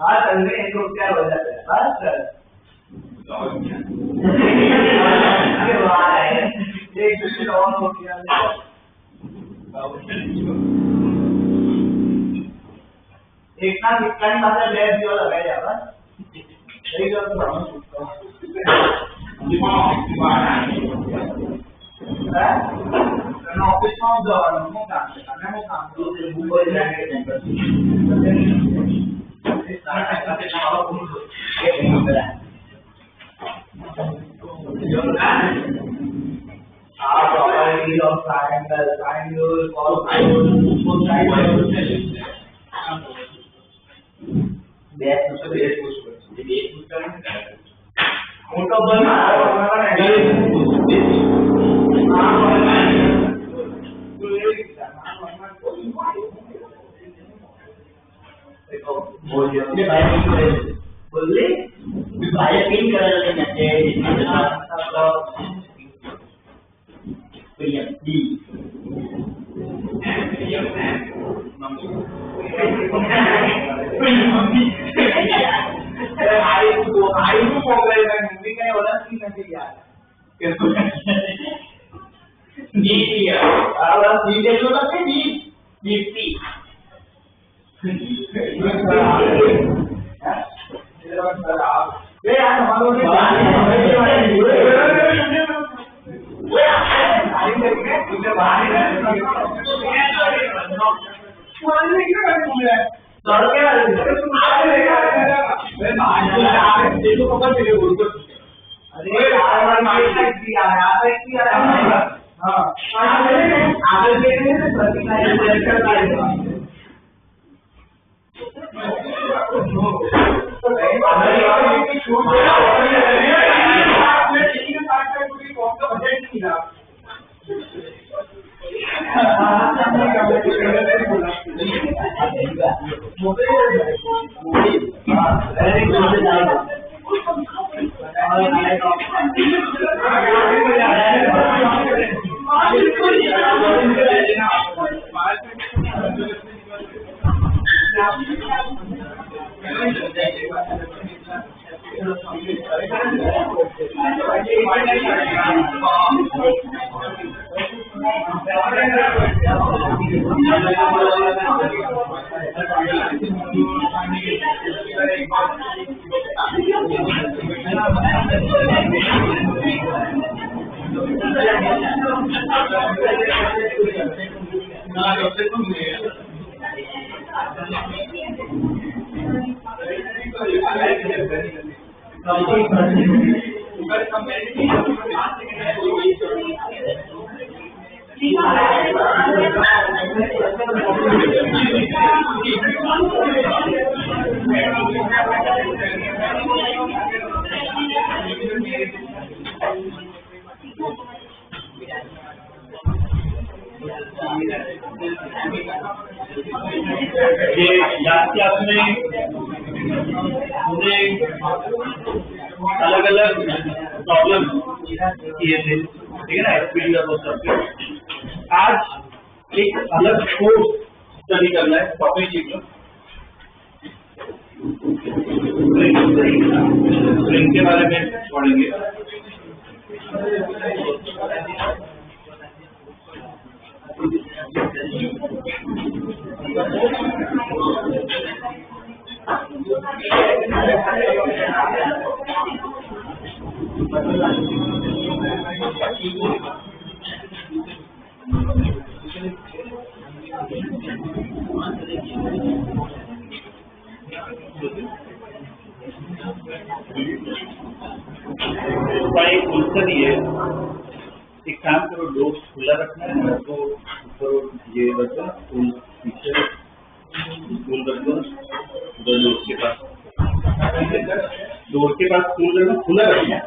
हाँ चल रहे हैं तो क्या हो जाता है बस अरे वाह एक दूसरे और हो गया एक ना निकाली मात्रा ले दियो लगा जाएगा सही जो तो हम karena office mau jalan mau kan itu buku lagi boleh dibayar pin kalau nanti atau pilih di hari itu mau belajar mungkin kayak orang sih nanti ya di ya orang di dia juga kan di pi ये याद किया आपने मुझे अलग अलग problem किए थे, ठीक है ना, एसपीडी और वो सब। आज एक अलग कोर्स स्टडी करना है टॉपिक की स्प्रिंग के बारे में पढ़ेंगे। एक क्वेश्चन ये एक काम करो, डोर खुला रखना है तो करो, ये रखो फूल पीछे, फूल रखो डोर के पास फूल रखना, खुला रखना।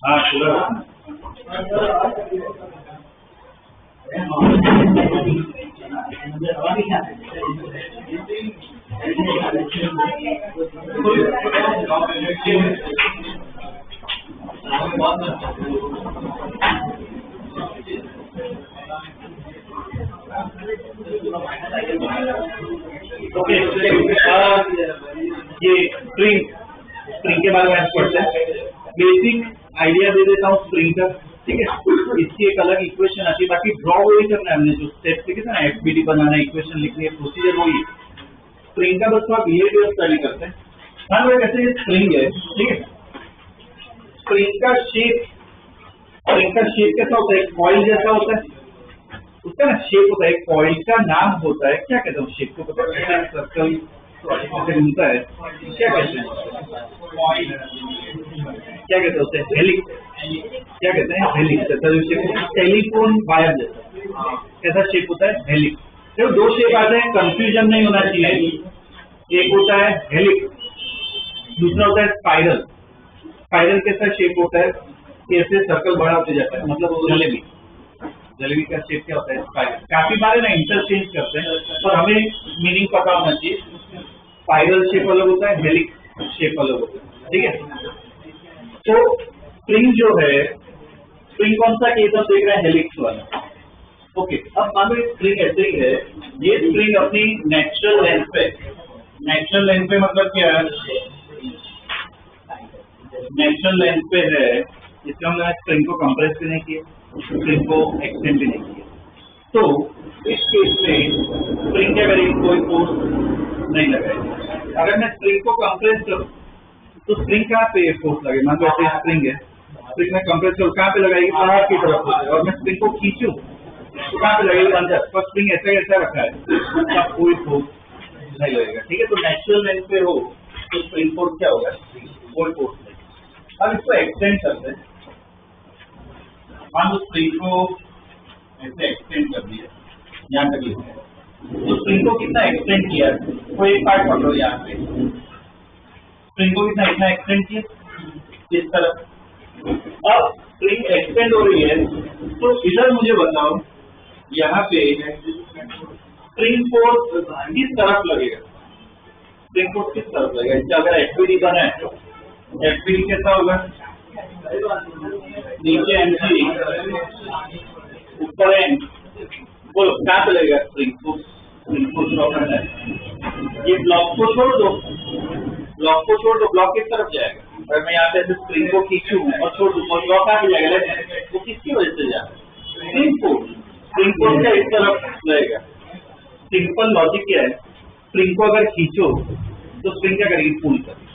हाँ खुला रखना। ओके, ये स्प्रिंग के बारे में पढ़ते हैं। बेसिक आइडिया दे देता हूँ स्प्रिंग का, ठीक है। इसकी एक अलग इक्वेशन आती है, बाकी ड्रॉ वही करना है हमने, जो स्टेप लिखे थे ना, एफबीडी बनाना, इक्वेशन लिखनी है, प्रोसीजर वही। स्प्रिंग का बस थोड़ा बिहेवियर स्टडी करते हैं। हाँ भाई, कैसे ये स्प्रिंग है, ठीक है। स्प्रिंग का शेप कैसा होता है? कॉइल जैसा होता है, उसका ना शेप होता है। कॉइल का नाम होता है, क्या कहते हैं शेप को? पता है? सर्कल घूमता है, क्या कहते हैं? क्या कहते होते हैं? हेलिक्स। क्या कहते हैं? हेलिक्स। जैसा जो शेप, टेलीफोन वायर जैसा कैसा शेप होता है? हेलिक्स। देखो दो शेप आते हैं, कंफ्यूजन नहीं होना चाहिए। एक होता है हेलिक्स, दूसरा होता है स्पाइरल। स्पाइरल कैसा शेप होता है? कैसे सर्कल बड़ा होते जाता है, मतलब जलेबी का शेप क्या होता है? स्पाइरल। काफी बार ना इंटरचेंज करते हैं, पर हमें मीनिंग पता होना चाहिए। स्पाइरल शेप अलग होता है, हेलिक्स शेप अलग होता है, ठीक है। तो स्प्रिंग जो है, स्प्रिंग कौन सा केस हम देख रहे हैं? हेलिक्स वाला। ओके, अब मान लो स्प्रिंग ऐसे ही है। ये स्प्रिंग अपनी नेचुरल लेंथ पे मतलब क्या है? नेचुरल लेंथ पे है, इसलिए हमने स्प्रिंग को कंप्रेस भी नहीं किया, स्प्रिंग को एक्सटेंड भी नहीं किया। तो इस केस में स्प्रिंग क्या करेगी? कोई फोर्स नहीं लगाएगी। अगर मैं स्प्रिंग को कंप्रेस करूं तो स्प्रिंग कहाँ पे फोर्स लगेगी? मान लो ऐसे स्प्रिंग है, स्प्रिंग में कंप्रेस करूं, कहाँ पे लगाएगी? बाहर की तरफ होता है। और मैं स्प्रिंग को खींचूं तो कहाँ पे लगेगी? अंदर। पर स्प्रिंग ऐसा रखा है, तब कोई फोर्स नहीं लगेगा, ठीक है। तो नेचुरल लेंथ पे हो तो स्प्रिंग फोर्स क्या होगा? कोई फोर्स नहीं। अब इसको एक्सटेंड करते हैं। मान लो स्प्रिंग को ऐसे एक्सटेंड कर दिया, यहाँ तक लिखा है। तो स्प्रिंग को कितना एक्सटेंड किया? कोई एक पार्ट पकड़ो यहाँ पे, स्प्रिंग को इतना एक्सटेंड किया इस तरफ। अब स्प्रिंग एक्सटेंड हो रही है, तो इधर मुझे बताओ, यहाँ पे स्प्रिंग फोर्स किस तरफ लगेगा? स्प्रिंग फोर्स किस तरफ लगेगा? इसका अगर एफबीडी बना है तो एफबीडी कैसा होगा? नीचे एमजी, ऊपर एम। बोलो कहाँ पे लगेगा spring force? Spring force draw करना है। ये ब्लॉक को छोड़ दो, ब्लॉक किस तरफ जाएगा? अगर मैं यहाँ पे ऐसे स्प्रिंग को खींचूं और छोड़ दूं, ब्लॉक कहाँ पे जाएगा? वो किसकी वजह से जाएगा? स्प्रिंग फोर्स का इस तरफ लगेगा। सिंपल लॉजिक क्या है? स्प्रिंग को अगर खींचो तो स्प्रिंग क्या करेगी? पुल करेगी,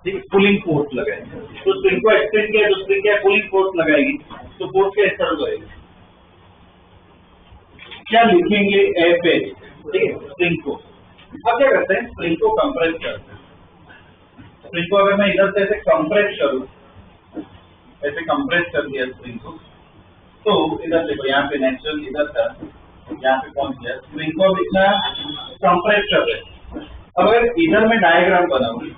ठीक है, पुलिंग फोर्स लगाएगी। तो स्प्रिंग को एक्सटेंड किया तो स्प्रिंग क्या पुलिंग फोर्स लगाएगी, तो फोर्स क्या इस तरफ लगेगी। क्या लिखेंगे? एफ एच, ठीक है, स्प्रिंग को। अब क्या करते हैं? स्प्रिंग को कंप्रेस करते हैं। स्प्रिंग को अगर मैं इधर से ऐसे कंप्रेस करूं, ऐसे कंप्रेस कर दिया स्प्रिंग को, तो इधर देखो, यहाँ पे नेचुरल इधर था, यहाँ पे पहुंच गया। स्प्रिंग को अब इतना कंप्रेस कर रहे हैं। अब अगर इधर मैं डायग्राम बनाऊंगी,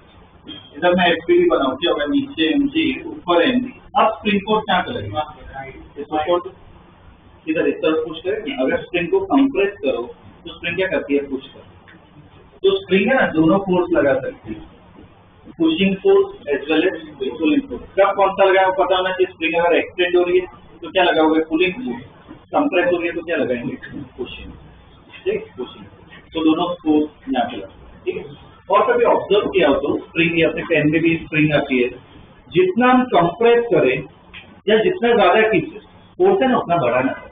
इधर मैं एफबीडी बनाऊंगी, अगर नीचे एमजी, ऊपर एमजी, अब स्प्रिंग फोर्स कहाँ पे लगेगा? इधर इस तरफ पुश करें। अगर स्प्रिंग को कंप्रेस करो तो स्प्रिंग क्या करती है? पुश करती है। तो स्प्रिंग है ना, दोनों फोर्स लगा सकती है, pushing force as well as pulling force. कब कौन सा लगाया पता होना चाहिए। स्प्रिंग अगर एक्सटेंड हो रही है तो क्या लगाओगे? Pulling force. कंप्रेस हो रही है तो क्या लगाएंगे? पुशिंग, ठीक, पुशिंग। तो दोनों फोर्स यहाँ पे लगा, ठीक है। और कभी ऑब्जर्व किया हो तो स्प्रिंग या फिर पेन में भी स्प्रिंग आती है, जितना हम कंप्रेस करें या जितना ज्यादा खींचे, फोर्स है ना उतना बढ़ाना है।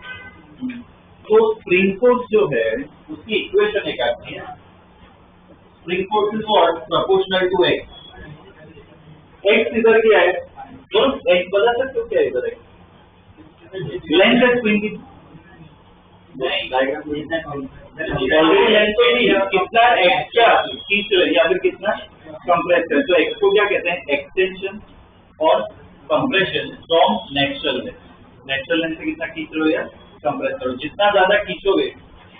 तो स्प्रिंग फोर्स जो है उसकी इक्वेशन एक आती है, spring force is what? Proportional to x. X इधर क्या है? तो एक्स बता सकते हो क्या इधर है? लेंथ है स्प्रिंग की, डायग्राम लेंथ तो नहीं, कितना एक्स्ट्रा खींच रहे या फिर कितना कंप्रेस करें। तो एक्स को क्या कहते हैं? एक्सटेंशन और compression from natural length. Natural length से कितना खींच रहे हो या कंप्रेस करो, जितना ज्यादा खींचोगे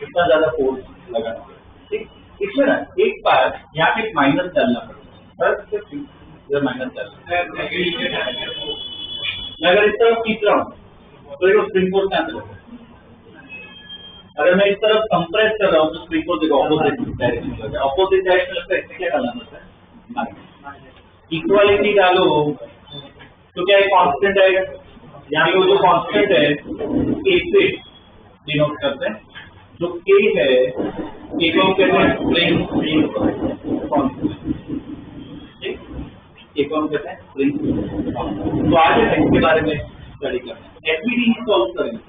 उतना ज्यादा फोर्स लगाना पड़ेगा, ठीक। इसमें ना एक बार यहाँ पे एक माइनस डालना पड़ेगा, इधर माइनस डालना। मैं अगर इस तरफ खींच रहा हूँ तो देखो स्प्रिंग फोर्स कहाँ पे लगेगा। अगर मैं इस तरफ कंप्रेस कर रहा हूँ तो स्प्रिंग फोर्स देखो ऑपोजिट डायरेक्शन लगेगा। ऑपोजिट डायरेक्शन लगता है, इससे क्या डालना पड़ता है? माइनस। इक्वालिटी डालो तो क्या कांस्टेंट आएगा? यहाँ पे वो जो कांस्टेंट है के से डिनोट करते हैं। जो के है एक को कहते हैं स्प्रिंग कॉन्स्टेंट, ठीक, एक को कहते हैं स्प्रिंग कॉन्स्टेंट। तो आज हम इसके बारे में स्टडी करना है, एसवीडी ही सॉल्व करेंगे,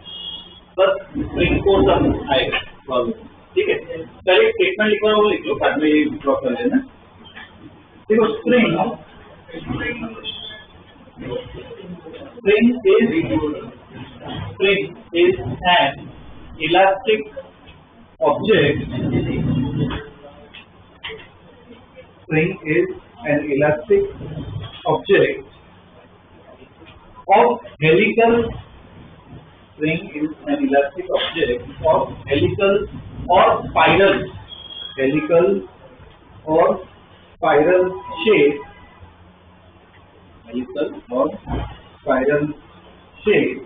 बस स्प्रिंग को सब आएगा प्रॉब्लम, ठीक है। पहले स्टेटमेंट लिखा है वो लिख लो, बाद में ड्रॉ कर लेना। देखो spring is an elastic object. Spring is an elastic object of helical. Spring is an elastic object of helical or spiral, helical or spiral shape, helical or spiral shape,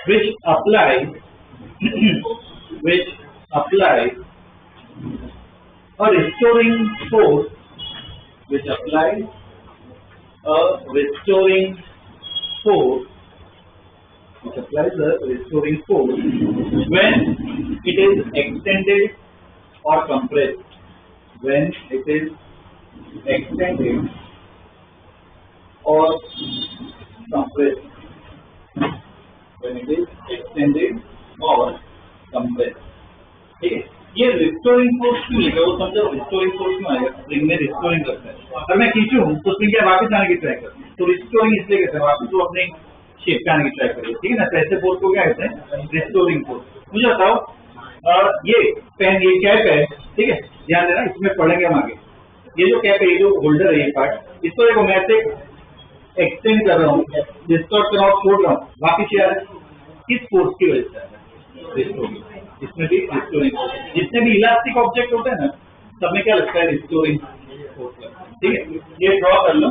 which applies a restoring force, which applies a restoring force, which applies a restoring force when it is extended or compressed, when it is extended or compressed, when it is extended or compressed, ठीक है। ये restoring force क्यों लिखा है वो समझो, restoring force क्यों आएगा, स्प्रिंग में रिस्टोरिंग करता है। अगर मैं खींचूं तो स्प्रिंग क्या वापस आने की ट्राई करती है, तो रिस्टोरिंग इसलिए कहते हैं, वापस वो अपने शेप पे आने की ट्राई करिए, ठीक है ना। तो ऐसे फोर्स को क्या कहते हैं, रिस्टोरिंग फोर्स। मुझे बताओ ये पेन, ये कैप है, ठीक है, ध्यान देना, इसमें पढ़ेंगे हम आगे। ये जो कैप है, ये जो होल्डर है, ये पार्ट, इसको देखो मैं ऐसे एक्सटेंड कर रहा हूँ, डिस्टॉर्ट कर रहा हूँ, छोड़ रहा हूँ, वापिस आ रहा है, किस फोर्स की वजह से आ रहा है, रिस्टोरिंग। इसमें भी रिस्टोरिंग, जितने भी इलास्टिक ऑब्जेक्ट होते हैं ना, सब में क्या लगता है, रिस्टोरिंग फोर्स, ठीक है। ये ड्रॉ कर लो,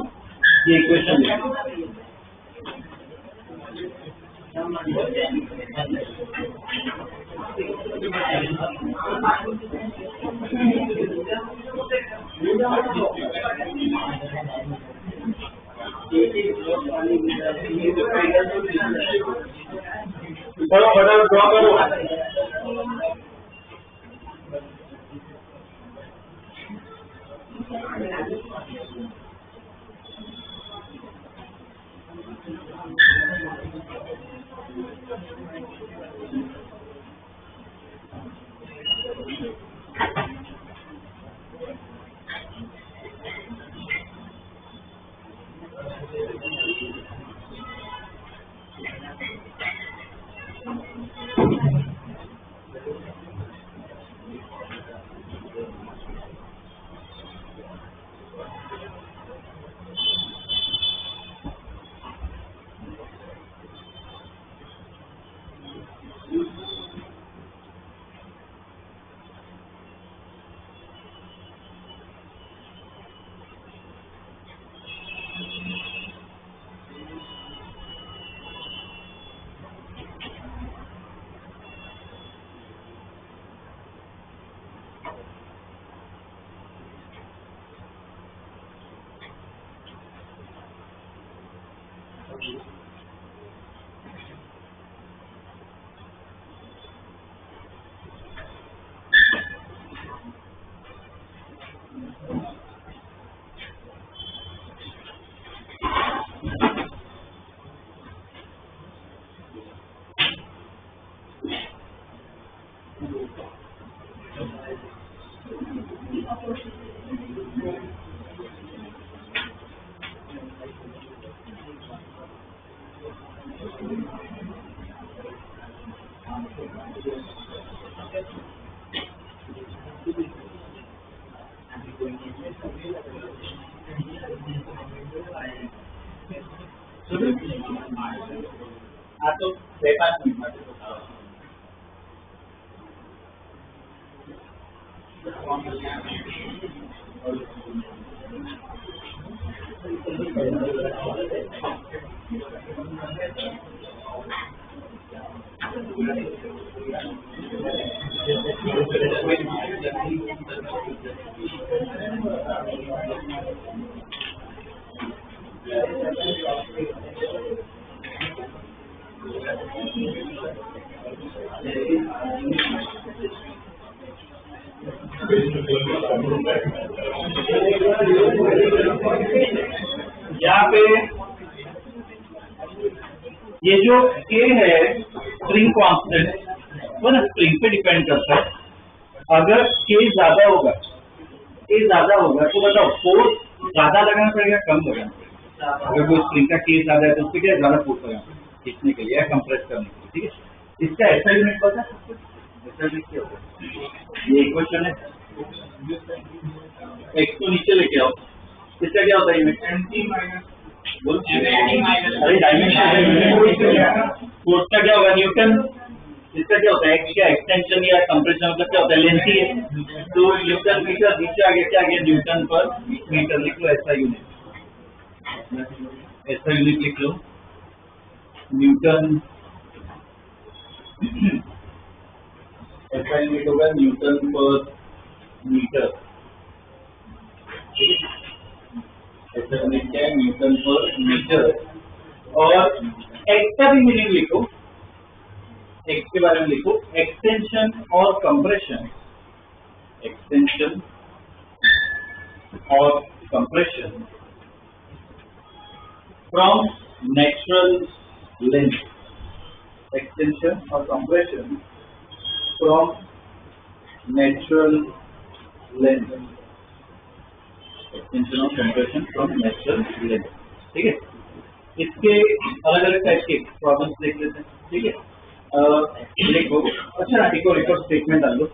ये इक्वेशन लिखो, फटाफट ड्रॉ करो। हाँ तो 5 मिनट यहाँ पे ये जो K है स्प्रिंग कांस्टेंट वो ना स्प्रिंग पे डिपेंड करता है। अगर K ज्यादा होगा तो बताओ फोर्स ज्यादा लगाना पड़ेगा कम लगाना पड़ेगा। अगर कोई स्प्रिंग का K ज्यादा है तो उसके क्या ज्यादा फोर्स लगाना पड़ेगा खींचने के लिए या कंप्रेस करने के लिए, ठीक है। इसका ऐसा यूनिट पता है, ऐसा यूनिट क्या होता है? ये इक्वेशन है, x को नीचे लेके आओ, इसका क्या होता है यूनिट? अरे डायमेंशन फोर्स का क्या होगा? न्यूटन। इसका क्या होता है? x का एक्सटेंशन या कंप्रेशन मतलब क्या होता है? लेंथ ही है। तो न्यूटन मीटर नीचे आगे क्या आ गया? Newton per metre. लिख लो ऐसा यूनिट, ऐसा यूनिट लिख लो, न्यूटन। ऐसा यूनिट होगा न्यूटन पर मीटर, ठीक है। ऐसा यूनिट क्या है? Newton per metre. और x का भी मीनिंग लिखो, x के बारे में लिखो, एक्सटेंशन और कंप्रेशन, एक्सटेंशन और compression from natural length, extension और compression from natural length, extension और कंप्रेशन फ्रॉम नेचुरल लेंथ, ठीक है। इसके अलग अलग टाइप के प्रॉब्लम्स देख लेते हैं, ठीक है। देखो, अच्छा एक स्टेटमेंट डाल दो,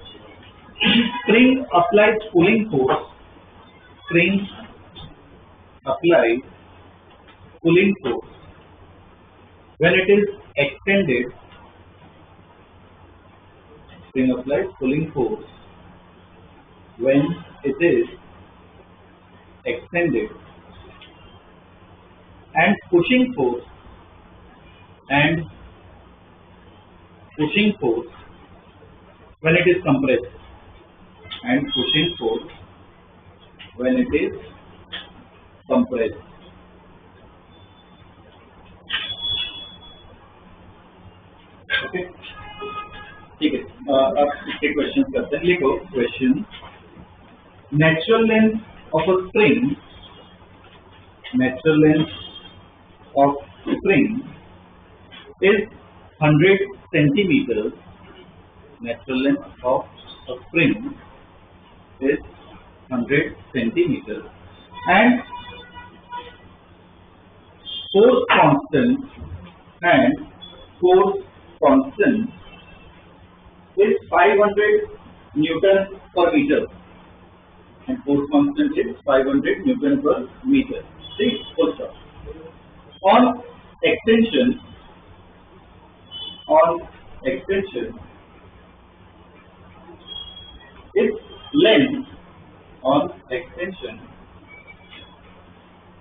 spring applies pulling force, spring applies pulling force when it is extended, spring applies pulling force when it is extended, and pushing force when it is compressed, and pushing force when it is compressed. Okay, ठीक है। अब इसके question करते हैं। लिखो question, natural length of a spring, natural length of spring is 100 centimeters. Natural length of a spring is 100 centimeters, and force constant is 500 Newton per meter, and force constant is 500 Newton per meter. See, full stop. On extension, its length, on extension,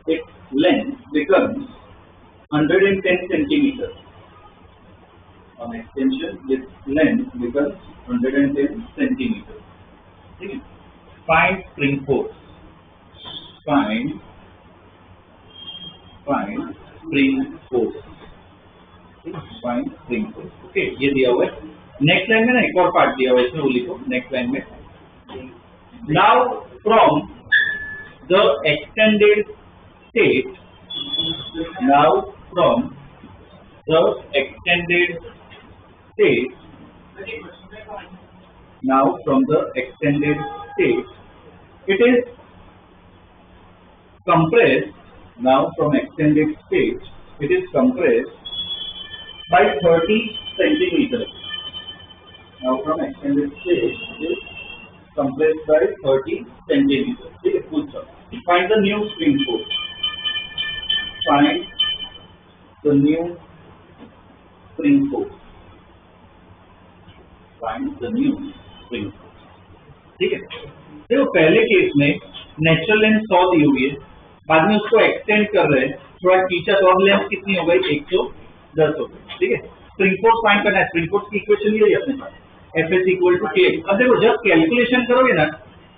its length becomes 110 centimeters. On extension, its length becomes 110 centimeters. ठीक है? Find spring force. Find spring force. Find spring force. Okay, ये दिया हुआ है। Next line में ना एक और पार्ट दिया हुआ है, इसमें वो लिखो नेक्स्ट लाइन में। Now from the extended state, now from the extended state, now from the extended state, it is compressed. Now from extended state, it is compressed by 30 centimeters. Now from extended state, it is compressed by 30 centimeters. ठीक है, full stop. Find the new spring force. Find the new spring force. Find the new spring force. ठीक है। देखो पहले case में natural length 100 दी हुई है, बाद में उसको एक्सटेंड कर रहे हैं, थोड़ा खींचा तो अब लेंथ कितनी हो गई? 110 हो गई, ठीक है। स्प्रिंग फोर्स फाइंड करना है। स्प्रिंग फोर्स की इक्वेशन ये है अपने पास, Fs इक्वल टू के। अब देखो जब कैलकुलेशन करोगे ना,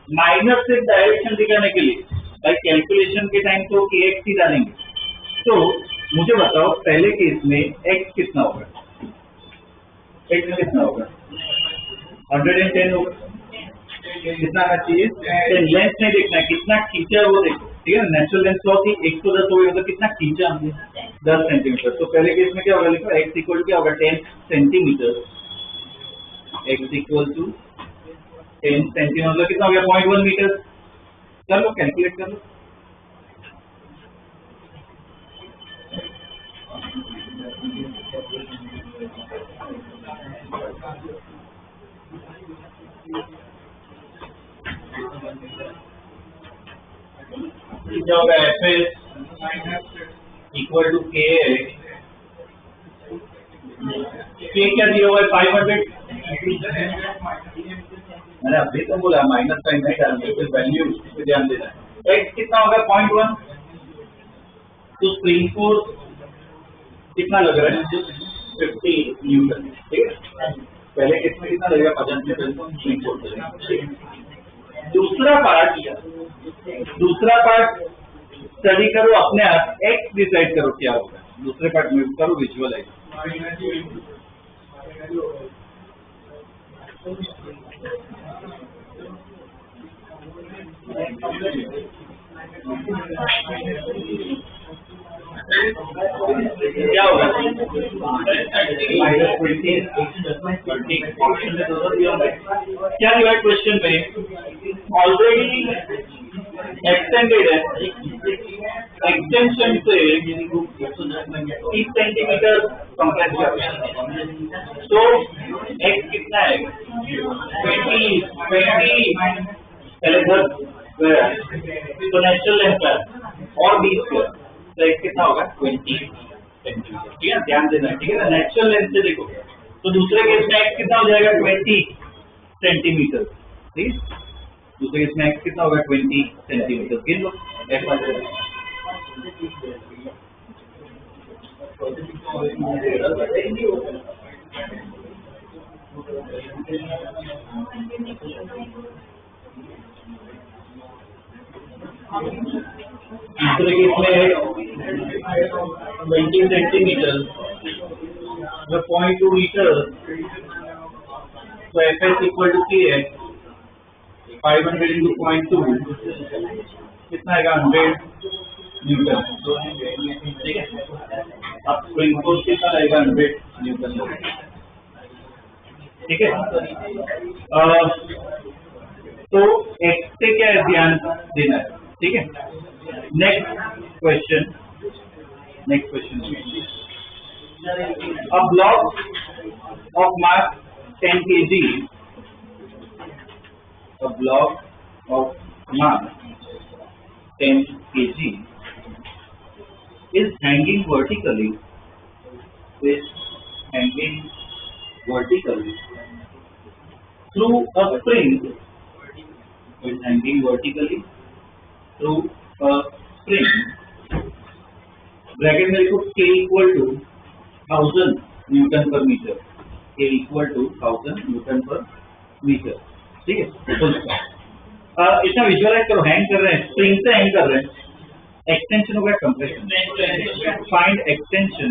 माइनस से डायरेक्शन दिखाने के लिए भाई कैलकुलेशन के टाइम तो kx ही डालेंगे। तो मुझे बताओ पहले केस में x कितना होगा? x कितना होगा? 110 होगा, कितना आना चाहिए, लेंथ नहीं देखना है, कितना खींचा वो देखो, ठीक है ना। नेचुरल लेंथ 100 थी, 110 हो गई तो कितना खींचा हमने, 10 सेंटीमीटर। तो पहले केस में क्या होगा, लिखो x इक्वल क्या होगा, 10 centimetre, x equal to 10 centimetre मतलब कितना हो गया, 0.1 मीटर। कर लो, कैलकुलेट कर लो। क्या होगा, एफ एस इक्वल टू के, क्या दिया हुआ है 500। मैंने अभी तो बोला माइनस साइन नहीं डालना, फिर वैल्यू पे ध्यान देना है। एक्स कितना होगा, 0.1। तो स्प्रिंग फोर्स कितना लग रहा है, 50 न्यूटन, ठीक है। पहले केस में कितना लगेगा, 50 न्यूटन स्प्रिंग फोर्स लगेगा। दूसरा पार्ट स्टडी करो अपने आप, एक्स डिसाइड करो क्या होगा। दूसरे पार्ट में करो विजुअलाइज। क्या होगा, क्या दिया क्वेश्चन में, ऑलरेडी एक्सटेंडेड है, एक्सटेंशन से 30 सेंटीमीटर कंप्रेस कर, तो एक्स कितना है, 20 पहले 10 तो नेचुरल लेंथ है और 20 स्क्वायर, तो एक्स कितना होगा, 20 सेंटीमीटर, ठीक है। ध्यान देना, ठीक है ना। नेचुरल लेंथ से देखो, तो दूसरे केस में एक्स कितना हो जाएगा, 20 सेंटीमीटर, ठीक है। दूसरे केस में एक्स कितना होगा, 20 सेंटीमीटर। गिन लो, दूसरे केस में 20 सेंटीमीटर 0.2 मीटर, तो एफ एस इक्वल टू के है 500 इंटू 0.2 कितना आएगा, 100 न्यूटन, ठीक है। अब स्प्रिंग फोर्स कितना आएगा, 100 न्यूटन, ठीक है। तो एक्स से क्या है, ध्यान देना है, ठीक है। Next question, a block of mass 10 kg, a block of mass 10 kg is hanging vertically, through a spring, is hanging vertically through a spring, bracket में लिखो k equal to 1000 newton per metre, k equal to 1000 newton per metre, ठीक है। इतना visualise करो, hang कर रहे हैं, spring से हैंग कर रहे हैं, एक्सटेंशन हो गया compression. Find extension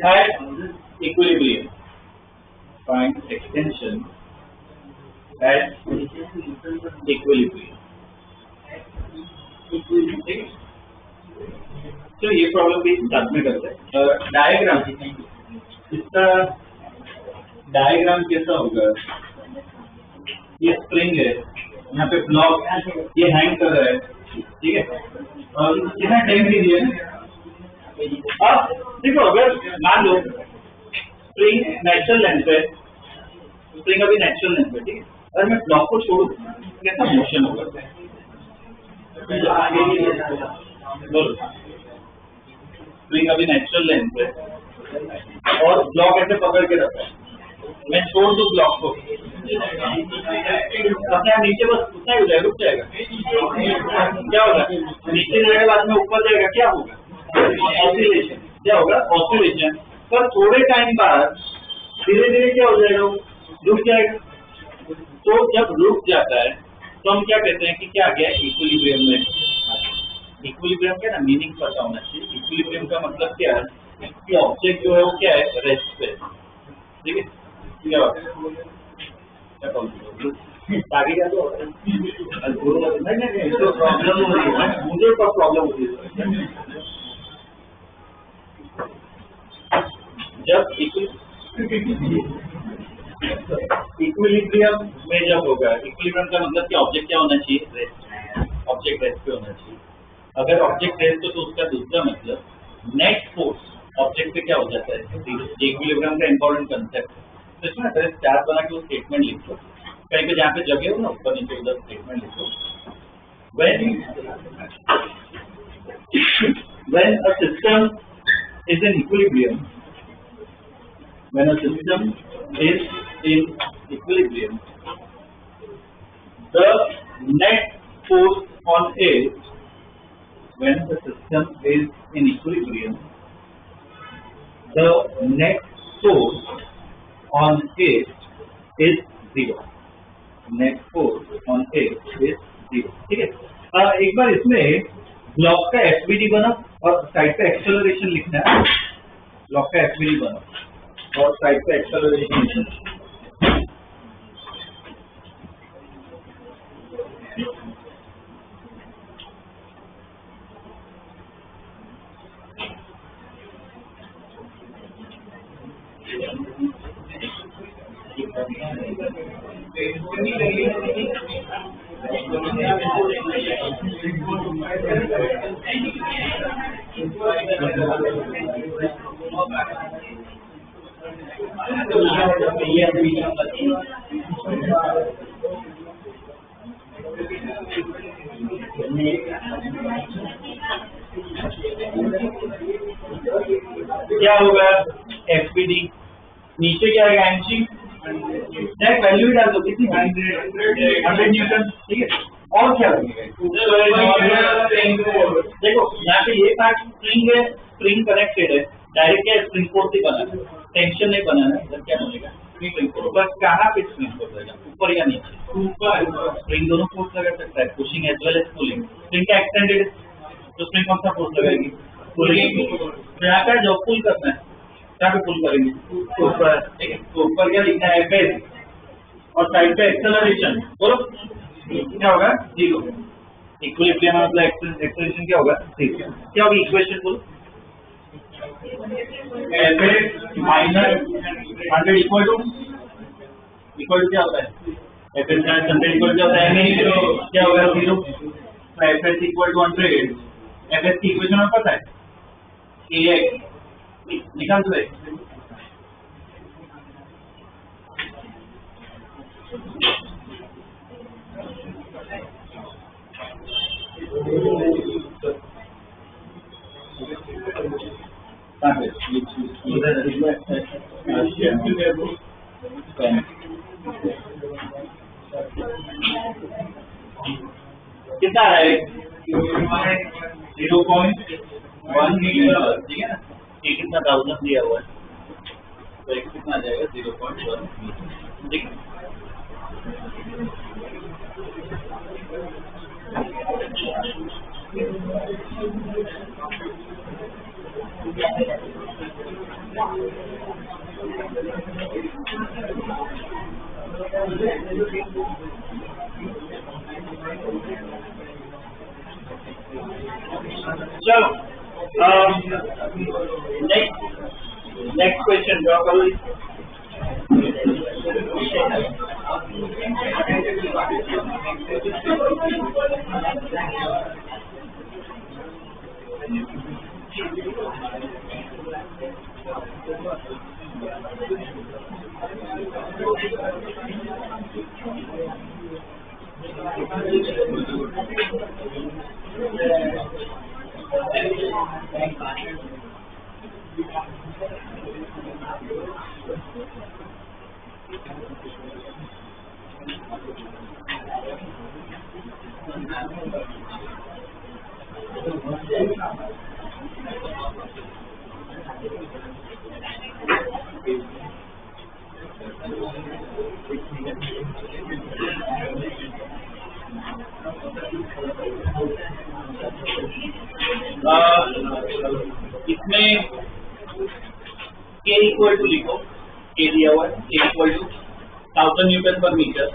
at equilibrium, find extension at equilibrium. तो ये प्रॉब्लम भी साथ में करते हैं। डायग्राम, इसका डायग्राम कैसा होगा, ये स्प्रिंग है, यहाँ पे ब्लॉक ये हैंग कर रहा है, ठीक है। और कितना टाइम दीजिए, अब देखो अगर मान लो स्प्रिंग नेचुरल लेंथ है, स्प्रिंग अभी नेचुरल लेंथ है, ठीक है। अगर मैं ब्लॉक को छोड़ दूं कैसा मोशन होगा, स्प्रिंग अभी नेचुरल लेंथ है और ब्लॉक ऐसे पकड़ के रखा है, मैं छोड़ दूं ब्लॉक को, अपने आप नीचे बस उतना ही हो जाएगा, रुक जाएगा, क्या होगा, नीचे जाएगा बाद में ऊपर जाएगा, क्या होगा, ऑसिलेशन, क्या होगा, ऑसिलेशन। पर थोड़े टाइम बाद धीरे धीरे क्या हो जाएगा, रुक जाएगा। तो जब रुक जाता है तो हम क्या कहते हैं कि क्या आ गया, इक्विलिब्रियम में। इक्विलिब्रियम क्या ना, मीनिंग पता होना चाहिए। इक्विलिब्रियम का मतलब क्या है कि ऑब्जेक्ट जो है वो क्या है, रेस्ट पे, ठीक है, क्या बात है, क्या प्रॉब्लम आगे क्या तो नहीं तो प्रॉब्लम हो रही है, मुझे तो प्रॉब्लम हो रही है जब इक्विलिब्रियम में जब होगा। इक्विलिब्रियम का मतलब कि ऑब्जेक्ट क्या होना चाहिए, रेस्ट, ऑब्जेक्ट रेस्ट पे होना चाहिए। अगर ऑब्जेक्ट रेस्ट हो तो उसका दूसरा मतलब नेट फोर्स ऑब्जेक्ट पे क्या हो जाता है, इक्विलिब्रियम का इंपॉर्टेंट कंसेप्ट है। तो इसमें पहले चार्ट बना के वो स्टेटमेंट लिख लो, कहीं पे जहाँ पे जगह हो ना ऊपर नीचे उधर स्टेटमेंट लिख लो। when a system is in equilibrium, when a system is in equilibrium, the net force on it, when the system is in equilibrium, the net force on it is zero. Net force on it is zero. ठीक है, एक बार इसमें block का FBD बना और side पे acceleration लिखना है। ब्लॉक का एफबीडी बना और साइड पे एक्सेलरेशन लिखना क्या होगा, एफबीडी नीचे क्या आएगा, एमजी डायरेक्ट वैल्यू ही डाल दो, कितनी 100 न्यूटन। ठीक है, और क्या लगेगा, देखो यहाँ पे ये पार्ट स्प्रिंग है, स्प्रिंग कनेक्टेड है, डायरेक्ट क्या स्प्रिंग फोर्स ही बना है, टेंशन नहीं बनाना है, इधर क्या बनेगा स्प्रिंग फोर्स। बस कहाँ पे स्प्रिंग फोर्स रहेगा, ऊपर या नीचे, ऊपर। स्प्रिंग दोनों फोर्स लगा सकता है, pushing as well as pulling. Spring का एक्सटेंडेड तो स्प्रिंग कौन सा फोर्स लगाएगी, पुलिंग। तो यहाँ का जो पुल करना है, क्या पे पुल करेंगे, ऊपर। ठीक है, तो ऊपर क्या लिखना है, एफएस, और साइड पे एक्सेलरेशन, बोलो क्या होगा, जीरो। इक्विलिब्रियम मतलब एक्सेलरेशन क्या होगा, जीरो। क्या होगी इक्वेशन, बोलो एफएस माइनस 100 इक्वल टू क्या होता है, एफएस माइनस 100 इक्वल क्या होता है, क्या होगा, जीरो। तो एफएस इक्वल टू 100, एफएस की इक्वेशन आपको पता है, AX निकाल दो। कितना है, 0.1 मीटर। ठीक है ना, ये कितना 1000 दिया हुआ है, तो एक कितना आ जाएगा, 0.1 मीटर। ठीक है, चलो नेक्स्ट क्वेश्चन ड्रॉ करो। इसमें k इक्वल टू लिखो, k दिया हुआ 1000 newton per metre,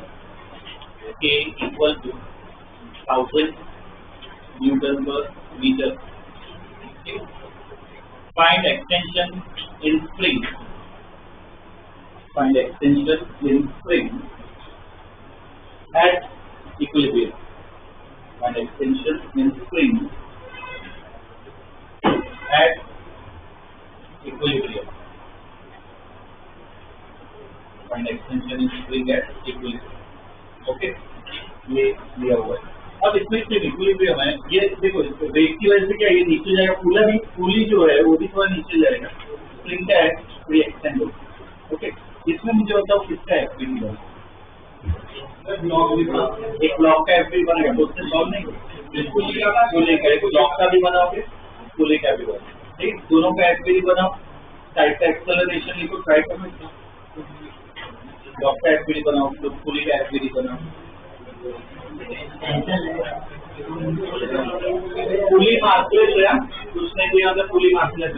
K equal to 1000 newton per metre. Find extension in spring. Find extension in spring at equilibrium. Find extension in spring at equilibrium. Find extension in spring at equilibrium. Okay, ये दिया हुआ है. अब इसमें सिर्फ equilibrium है. ये देखो, वेट की वजह से क्या ये नीचे जाएगा, पुली जो है वो भी थोड़ा नीचे जाएगा. स्प्रिंग का है तो ये एक्सटेंड होगा. ओके, इसमें मुझे बताओ किसका एफबीडी बना. एक ब्लॉक का एफबीडी बनेगा तो उससे सॉल्व नहीं होगा. पुली का एक ब्लॉक का भी बनाओगे, पुली का भी बनाओ. ठीक, दोनों का एफबीडी बनाओ. साइड का एक्सेलरेशन लिखो, ट्राई करो. ब्लॉक का एफबीडी बनाओ तो पुली का एफबीडी बनाओ. पुली मार्कलेस है, उसने दिया था पुली मार्कलेस.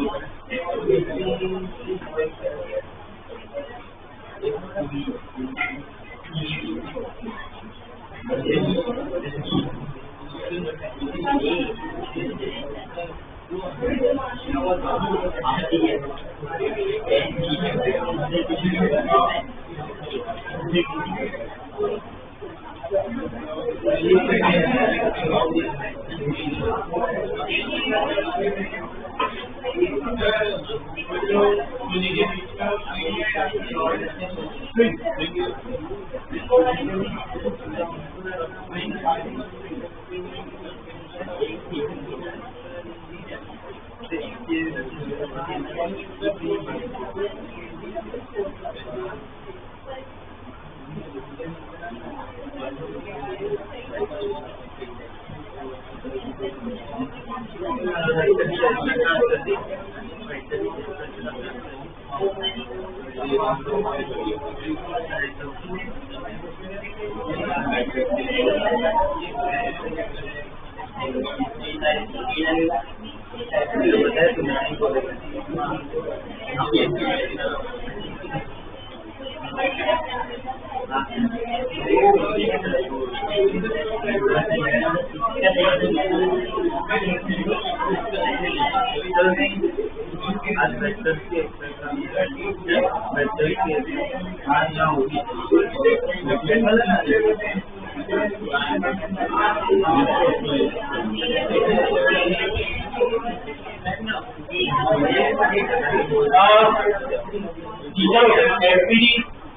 एफबीडी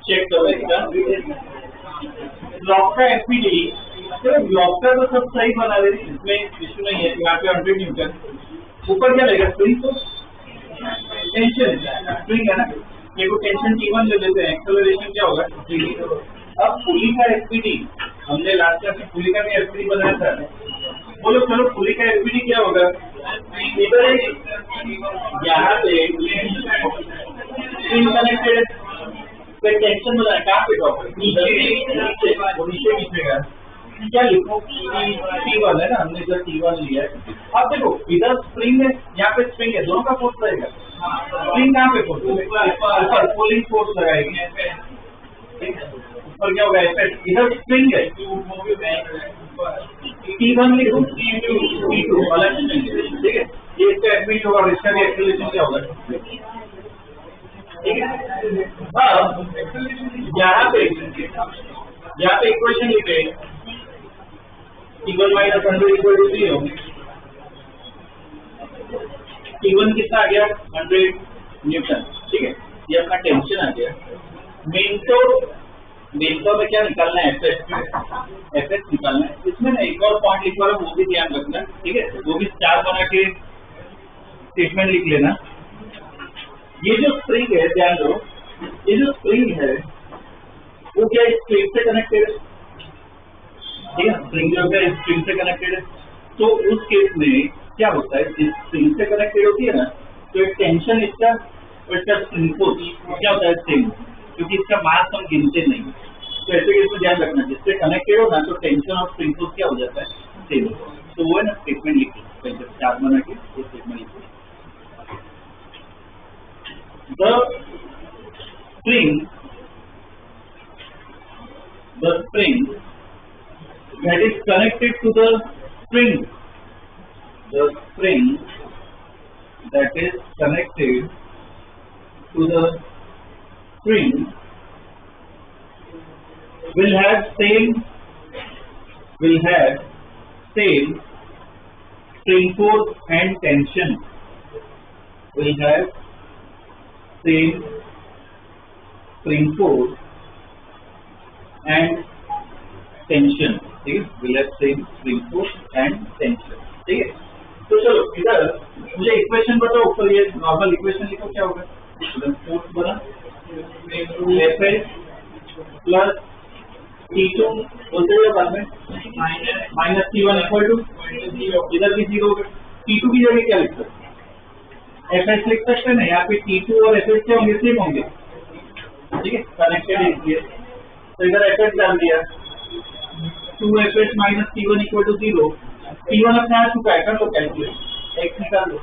चेक करो इसका. ब्लॉक का एफबीडी, ब्लॉक का तो सब सही बना रहे, इसमें इश्यू नहीं है. यहाँ पे 100 न्यूटन ऊपर क्या लगेगा, स्प्रिंग. तो टेंशन स्प्रिंग है ना, ये को टेंशन T1 ले लेते हैं. एक्सेलरेशन क्या होगा, अब पुली का एफबीडी हमने लास्ट क्लास में पुली का भी एफबीडी बनाया था. बोलो चलो पुली का एफबीडी क्या होगा. इधर यहाँ पे स्प्रिंग कनेक्टेड, टेंशन बनाया कहाँ पे ड्रॉप, नीचे नीचे क्या लिखो, T1 है ना, हमने इधर T1 लिया है. अब देखो इधर स्प्रिंग है, यहाँ पे स्प्रिंग है, दोनों का फोर्स रहेगा. स्प्रिंग कहाँ पे फोर्स, ऊपर पुलिंग फोर्स लगाएगी. ऊपर क्या होगा, इधर स्प्रिंग है, T1 लिखो, T2 अलग. ठीक है, ये इसका एफबीडी होगा और इसका भी एक्सेलरेशन क्या होगा. ठीक है, अब यहाँ पे इक्वेशन लिखे, T1 minus 100 equal to 0. T1 कितना आ गया, 100 न्यूटन. ठीक है, ये अपना टेंशन आ गया. मेन तो में क्या निकालना है, एफएस निकालना है. इसमें ना एक और पॉइंट लिखवा रहा हूँ, वो भी ध्यान रखना. ठीक है, वो भी स्टार बना के स्टेटमेंट लिख लेना. ये जो स्प्रिंग है, ध्यान दो, ये जो स्प्रिंग है वो क्या इस स्प्रिंग से कनेक्टेड है. ठीक है, स्प्रिंग जो है स्प्रिंग से कनेक्टेड है. तो उस केस में क्या होता है, जिस स्प्रिंग से कनेक्टेड होती है ना, तो एक टेंशन इसका और इसका स्प्रिंग फोर्स क्या होता है, सेम, क्योंकि इसका मास हम गिनते नहीं. तो ऐसे केस में ध्यान रखना, जिससे कनेक्टेड हो ना तो टेंशन और स्प्रिंग फोर्स क्या हो जाता है, सेम. तो वो है ना स्टेटमेंट लिखिए, चार्ट बना के ये स्टेटमेंट लिखिए. The spring the spring that is connected to the spring, the spring that is connected to the spring will have same spring force and tension, will have same spring force and tension, ठीक है, will have same spring force and tension, ठीक है। तो चलो इधर मुझे equation बताओ, ऊपर ये नॉर्मल इक्वेशन लिखो, क्या होगा, फोर्स बना Fs प्लस T2 बोलते हैं बाद में माइनस T1 इक्वल टू, इधर भी जीरो होगा, T2 की जगह क्या लिख सकते हैं, Fs लिख सकते हैं ना, यहाँ पे T2 और Fs क्या होंगे, सेम होंगे, ठीक है, कनेक्टेड है इसलिए, तो इधर Fs डाल दिया, 2Fs minus T1 equal to 0, T1 अपने आ चुका है, कर लो कैलकुलेट, x निकाल लो,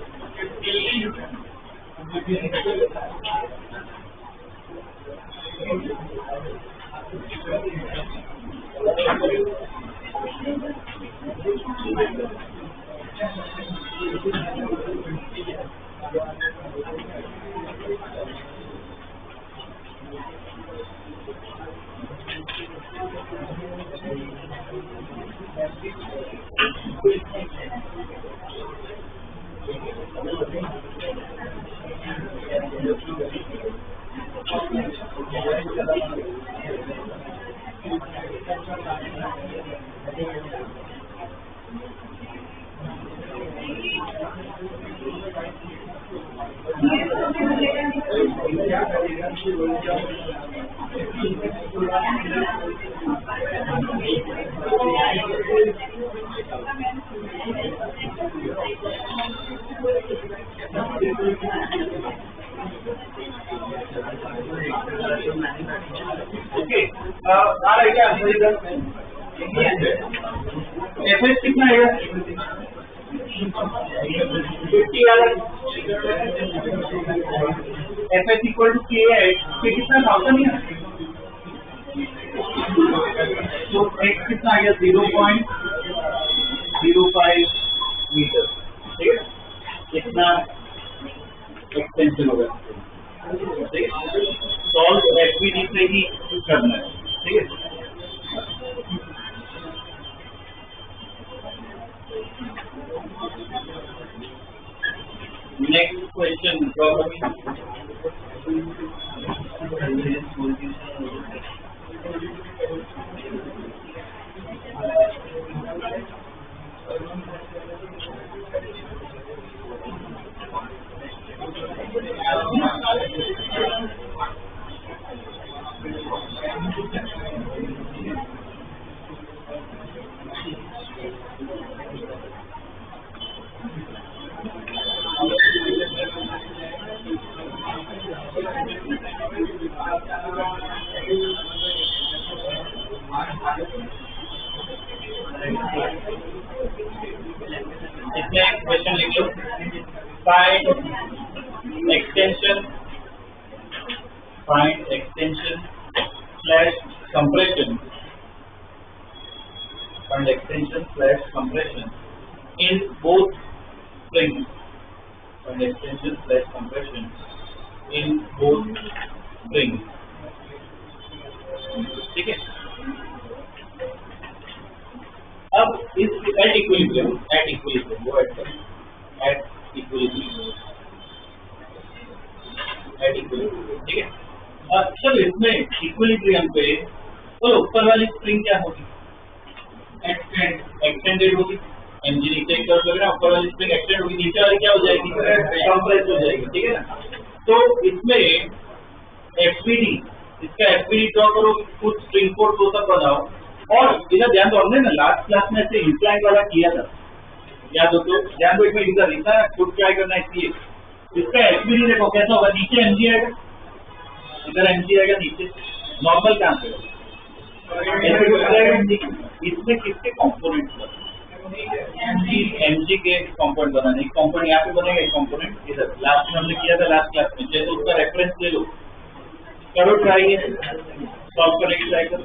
Fs कितना आएगा 50 वाला, Fs इक्वल टू K है, K कितना था नहीं है, तो x कितना आएगा 0.05 मीटर, ठीक है, कितना एक्सटेंशन होगा, ठीक है, सॉल्व FPD से ही करना है, ठीक है। Next question, problem. क्वेश्चन लिख लो, find extension slash compression, find extension slash compression in both springs, find extension slash compression in both springs, ठीक है। अब इस एट इक्विलिब्रियम वो एट इक्विलिब्रियम, ठीक है। चलो इसमें इक्विलिब्रियम पे तो ऊपर वाली स्प्रिंग क्या होगी, एक्सटेंडेड होगी, mg नीचे एक तरफ लग रहा है, ऊपर वाली स्प्रिंग एक्सटेंड होगी, नीचे वाली क्या हो जाएगी, कंप्रेस हो जाएगी, ठीक है ना। तो इसमें FPD, इसका FPD ड्रॉ करो, कुछ स्प्रिंग फोर्स वो सब बनाओ, और इधर ध्यान दो, हमने ना लास्ट क्लास में से इंक्लाइन वाला किया था, याद हो तो ध्यान दो, इसमें इधर लिखा है खुद ट्राई करना, इसलिए इसका FPD देखो कैसा होगा, नीचे mg आएगा, इधर mg आएगा, नीचे नॉर्मल कहाँ पे इसमें किसके कंपोनेंट mg के कंपोनेंट बनाने, एक कंपोनेंट यहाँ पे बनेगा, एक कंपोनेंट इधर, लास्ट में हमने किया था लास्ट क्लास में, जैसे उसका रेफरेंस ले लो, करो ट्राई, सॉल्व करने की ट्राई करो।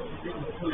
चलो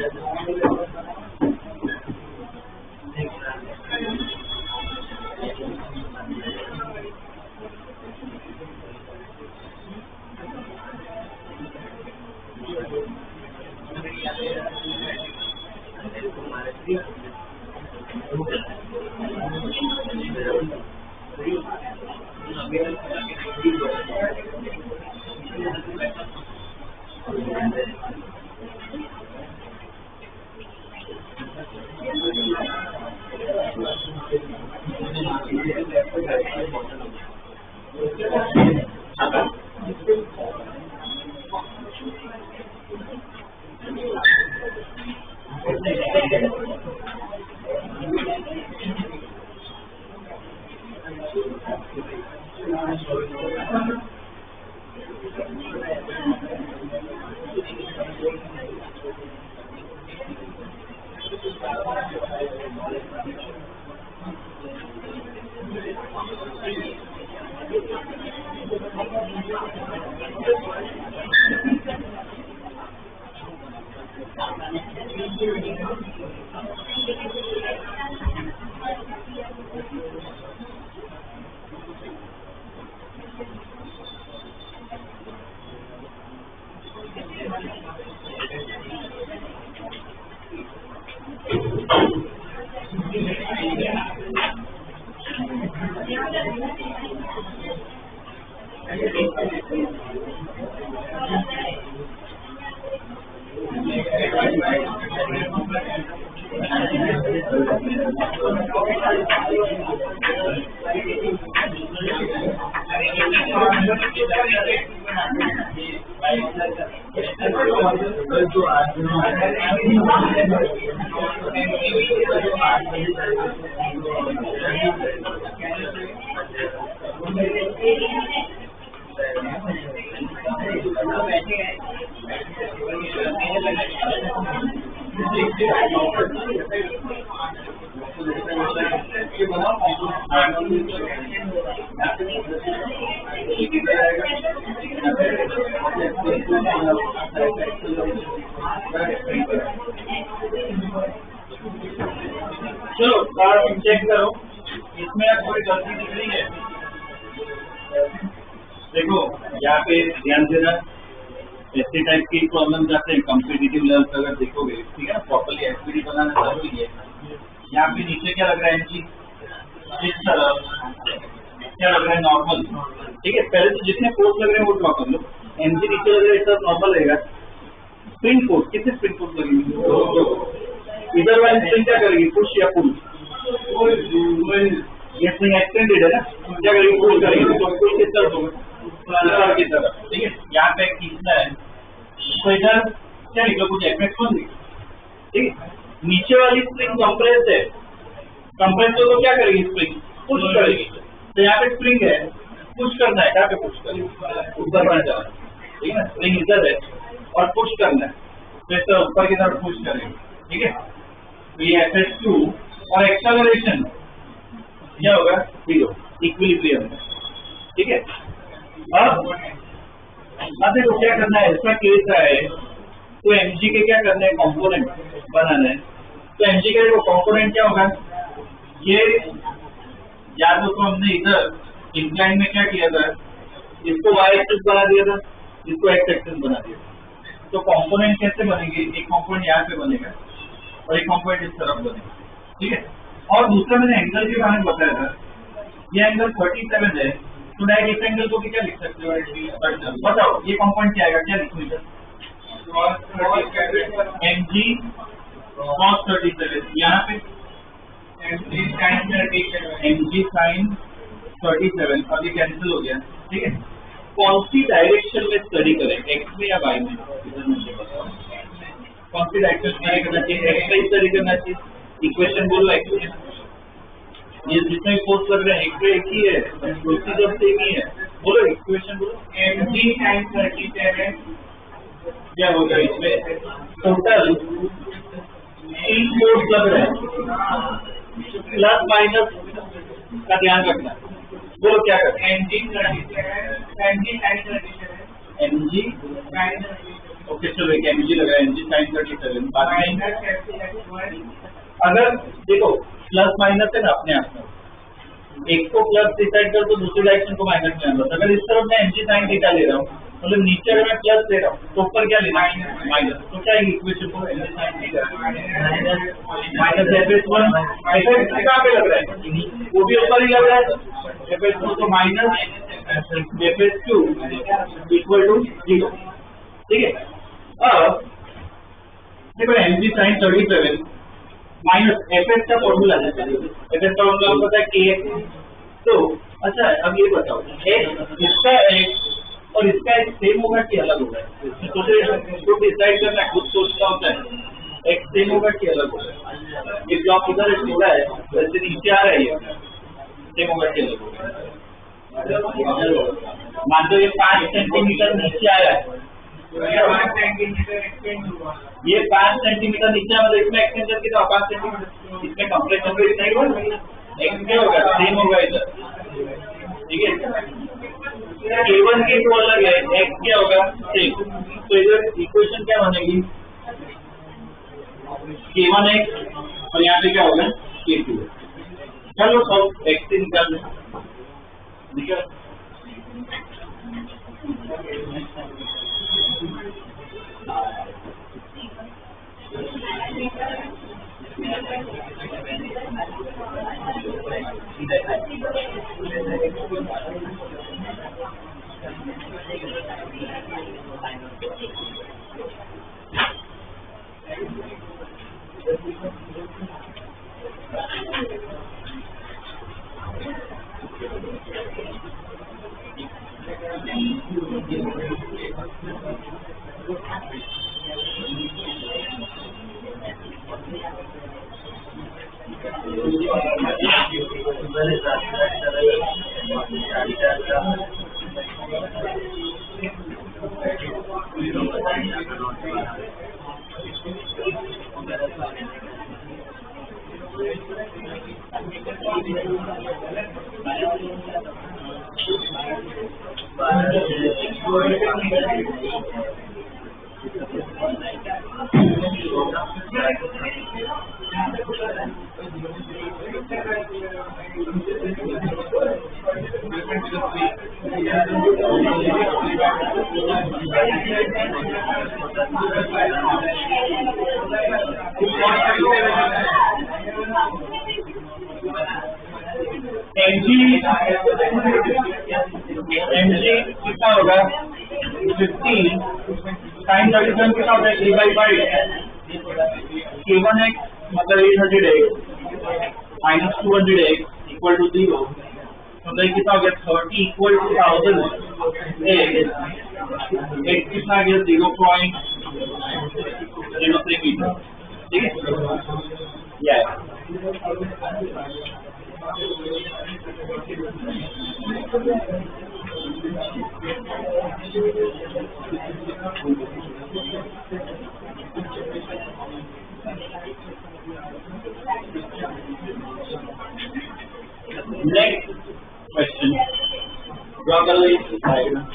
चेक करो, इसमें कोई गलती दिख रही है? देखो यहाँ पे ध्यान देना, ऐसे टाइप की प्रॉब्लम जाते हैं कॉम्पिटिटिव लेवल पे अगर देखोगे, ठीक है ना, प्रॉपर्ली एसपीडी बनाना जरूरी है। यहाँ पे नीचे क्या लग रहा है एमजी, इस तरह क्या लग रहा है नॉर्मल, ठीक है। पहले तो जितने फोर्स लग रहे हैं वो ड्रॉ कर लो। एमजी नीचे लग रहा है, सब नॉर्मल रहेगा। स्प्रिंग फोर्स, कितने स्प्रिंग फोर्स लगेगी? इधर वाली स्प्रिंग क्या करेगी, पुश या पुल? ये स्प्रिंग एक्सटेंडेड है ना, क्या करेगी, पुल करेगी, तो पुल किस तरफ होगा, की तरफ, ठीक है। यहाँ पे खींचना है तो इधर क्या निकला, कुछ इफेक्ट होंगे, ठीक है। नीचे वाली स्प्रिंग कंप्रेस है, कंप्रेस तो क्या करेगी, स्प्रिंग पुश करेगी। तो यहाँ पे स्प्रिंग है, पुश करना है, क्या पे पुश करेगी, ऊपर बढ़ जाना, ठीक है ना। स्प्रिंग इधर है और पुश करना है, तो इस तरह ऊपर की तरफ पुश करेगी, ठीक है। तो ये F2 और एक्सेलरेशन क्या होगा, 0, इक्विलिब्रियम, ठीक है। अब देखो क्या करना है, इसका केस है तो एमजी के क्या करना है, कंपोनेंट बनाना है। तो एमजी के देखो कंपोनेंट क्या होगा, ये याद हो तो हमने इधर इंक्लाइन में क्या किया था, इसको y एक्सिस बना दिया था, इसको x एक्सिस बना दिया। तो कंपोनेंट कैसे बनेंगे, एक कंपोनेंट यहाँ पे बनेगा और एक कंपोनेंट इस तरफ बनेगा, ठीक है। और दूसरा मैंने एंगल के बारे में बताया था, ये एंगल 37 है, तो डायरेक्ट इस एंगल को भी क्या लिख सकते हो, बताओ ये कंपोनेंट क्या आएगा, क्या लिखूं इधर, mg cos 37, यहाँ पे mg sin 37, अब ये कैंसिल हो गया, ठीक है। कौन सी डायरेक्शन में स्टडी करें, एक्स में या वाई में, इधर मुझे बताओ कौन सी डायरेक्शन स्टडी करना चाहिए, एक्स में स्टडी करना चाहिए, इक्वेशन बोलो एक्स में। ये जितने फोर्स लग रहे हैं एक्स एक ही है, प्रोसीजर सेम ही है, बोलो इक्वेशन बोलो। mg sin 37 क्या होगा, इसमें टोटल 3 फोर्स लग रहे हैं, प्लस माइनस का ध्यान रखना। बोलो क्या करते हैं, mg sin 37, ओके चलो एक mg लग रहा है, mg sin 37 बाद में अगर देखो प्लस माइनस है ना अपने आप में, एक को प्लस डिसाइड कर तो दूसरी डायरेक्शन को माइनस में आना। अगर इस तरफ मैं mg sin थीटा ले रहा हूँ, मतलब नीचे अगर मैं प्लस ले रहा हूँ तो ऊपर क्या लेना माइनस, तो क्या इक्वेशन को mg sin theta minus fs1 fs कहाँ पे लग रहा है, वो भी ऊपर ही लग रहा है, fs2 तो माइनस fs2 इक्वल टू 0। ठीक है, अब देखो mg sin 37 माइनस fs का फॉर्मूला है, fs का फॉर्मूला पता है kx। तो अच्छा अब ये बताओ इसका x और इसका x सेम होगा कि अलग होगा, तो डिसाइड करना खुद सोचना होता है, x सेम होगा कि अलग होगा। ये ब्लॉक इधर सीधा है, वैसे नीचे आ रहा है, ये सेम होगा कि अलग होगा। मान लो ये 5 सेंटीमीटर नीचे आया है, ये 5 सेंटीमीटर नीचे, मतलब इसमें एक्सटेंशन कितना 5 सेंटीमीटर, इसमें कंप्रेशन भी इतना ही होगा, x क्या होगा सेम होगा इधर। ठीक है, k1 के तो अलग है, x क्या होगा सेम, तो इधर इक्वेशन क्या बनेगी k1x और यहाँ पे क्या होगा k2। चलो सब x से निकाल लें, निकाल mg कितना होगा 15 sin 37 कितना होता है 3/5, k1x मतलब 800x minus 200x equal to 0, मतलब कितना हो गया 30 इक्वल टू 1000 x कितना आ गया 0.03 मीटर। ठीक है, यह next question, draw the diagram.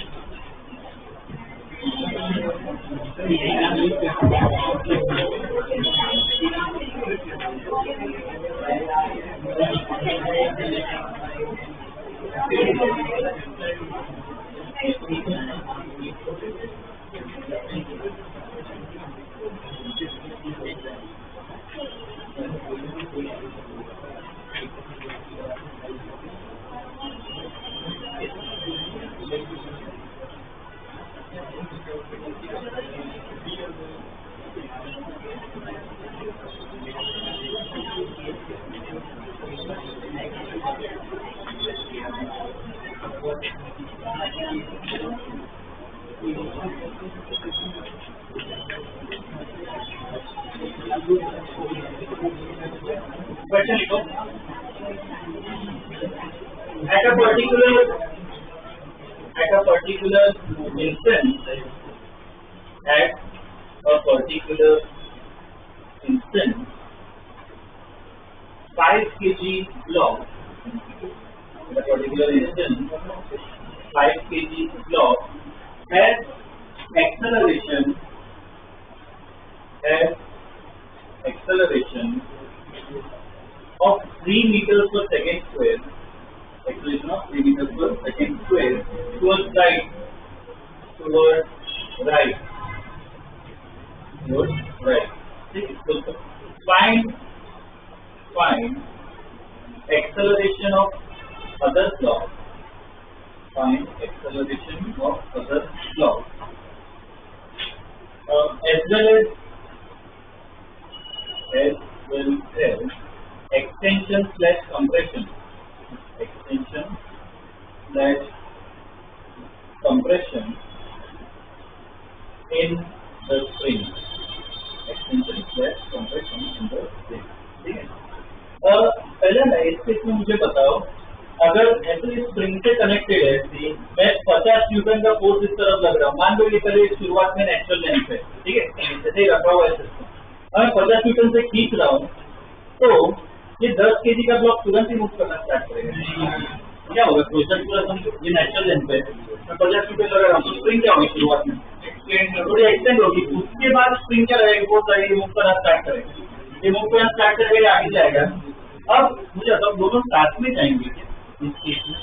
Question लिखो, at a particular instance, at a particular instance, 5 kg block, at a particular instance, 5 kg block has acceleration has acceleration of 3 meters per second square, acceleration of 3 meters per second square towards right, So find acceleration of other block. Find acceleration of other block as well as extension slash compression in the spring. Extension slash compression in the spring. ठीक है। पहले ना इस case में मुझे बताओ, अगर ऐसे स्प्रिंग से कनेक्टेड है, मैं 50 न्यूटन का फोर्स इस तरफ लग रहा हूँ, मान लो ये पहले शुरुआत में नेचुरल लेंथ है, ठीक है, जैसे ही रखा हुआ है सिस्टम, मैं 50 न्यूटन से खींच रहा हूँ, तो ये 10 केजी का ब्लॉक तुरंत ही मूव करना स्टार्ट करेगा। क्या होगा? प्रोसेस पूरा समझो, ये नेचुरल लेंथ है, मैं 50 न्यूटन लगा रहा हूँ, तो स्प्रिंग क्या होगी शुरुआत में? थोड़ी एक्सटेंड होगी, उसके बाद स्प्रिंग क्या रहेगा? फोर्स आएगी, मूव करना स्टार्ट करेगा, ये मूव करना स्टार्ट करेगा, आगे जाएगा। अब मुझे बताओ, दोनों साथ में जाएंगे क्या इस केस में?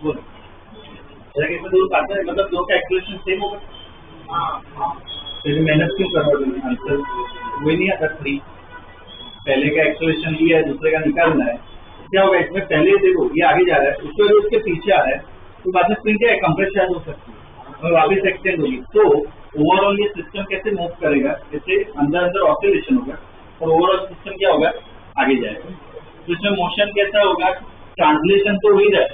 बोलो, दोनों साथ में, मतलब दोनों का एक्सेलरेशन सेम होगा? फिर मेहनत क्यों कर रहा हूँ? आंसर वही नहीं आता। 3 पहले का एक्सेलरेशन लिया है, दूसरे का निकालना है, क्या होगा इसमें? पहले देखो ये आगे जा रहा है, उसके बाद उसके पीछे आ रहा है, तो बाद में स्प्रिंग क्या है? कंप्रेस चार्ज हो सकती है और वापस एक्सटेंड होगी। तो ओवरऑल ये सिस्टम कैसे मूव करेगा? जैसे अंदर अंदर ऑसिलेशन होगा और ओवरऑल सिस्टम क्या होगा? आगे जाएगा। तो इसमें मोशन कैसा होगा? ट्रांसलेशन तो हो ही रहा है,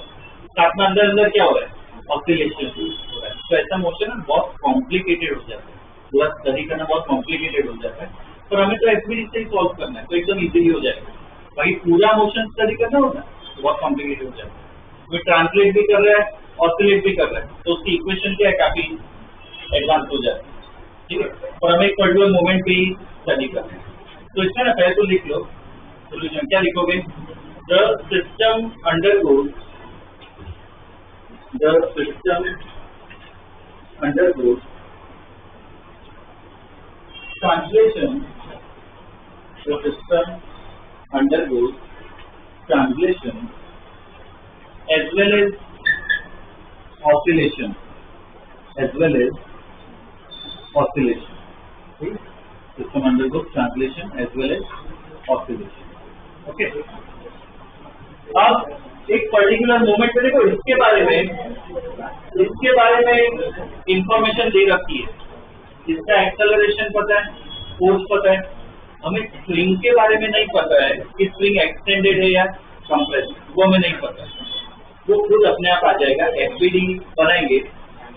साथ में अंदर अंदर क्या हो रहा है? ऑसिलेशन हो रहा है। तो ऐसा मोशन ना बहुत कॉम्प्लिकेटेड हो जाता है, पूरा स्टडी करना बहुत कॉम्प्लिकेटेड हो जाता है, पर हमें तो एफबीडी से ही सॉल्व करना है, तो एकदम इजीली हो जाएगा। भाई पूरा मोशन स्टडी करना होगा तो बहुत कॉम्प्लिकेटेड हो जाता है। वो ट्रांसलेट भी कर रहा है, ऑसिलेट भी कर रहा है, तो उसकी इक्वेशन क्या है? काफी एडवांस हो जाता है, ठीक है। और हमें एक पर्टिकुलर मोमेंट पे ही स्टडी करना है। तो इसमें ना पहले तो लिख लो सोल्यूशन। क्या लिखोगे? The system undergoes translation. The system undergoes translation as well as oscillation. System undergoes translation as well as oscillation. Okay. अब एक पर्टिकुलर मोमेंट पे देखो, इसके बारे में इंफॉर्मेशन दे रखी है, इसका एक्सेलरेशन पता है, फोर्स पता है, हमें स्प्रिंग के बारे में नहीं पता है कि स्प्रिंग एक्सटेंडेड है या कंप्रेस, वो हमें नहीं पता है, वो खुद अपने आप आ जाएगा। एफबीडी बनाएंगे,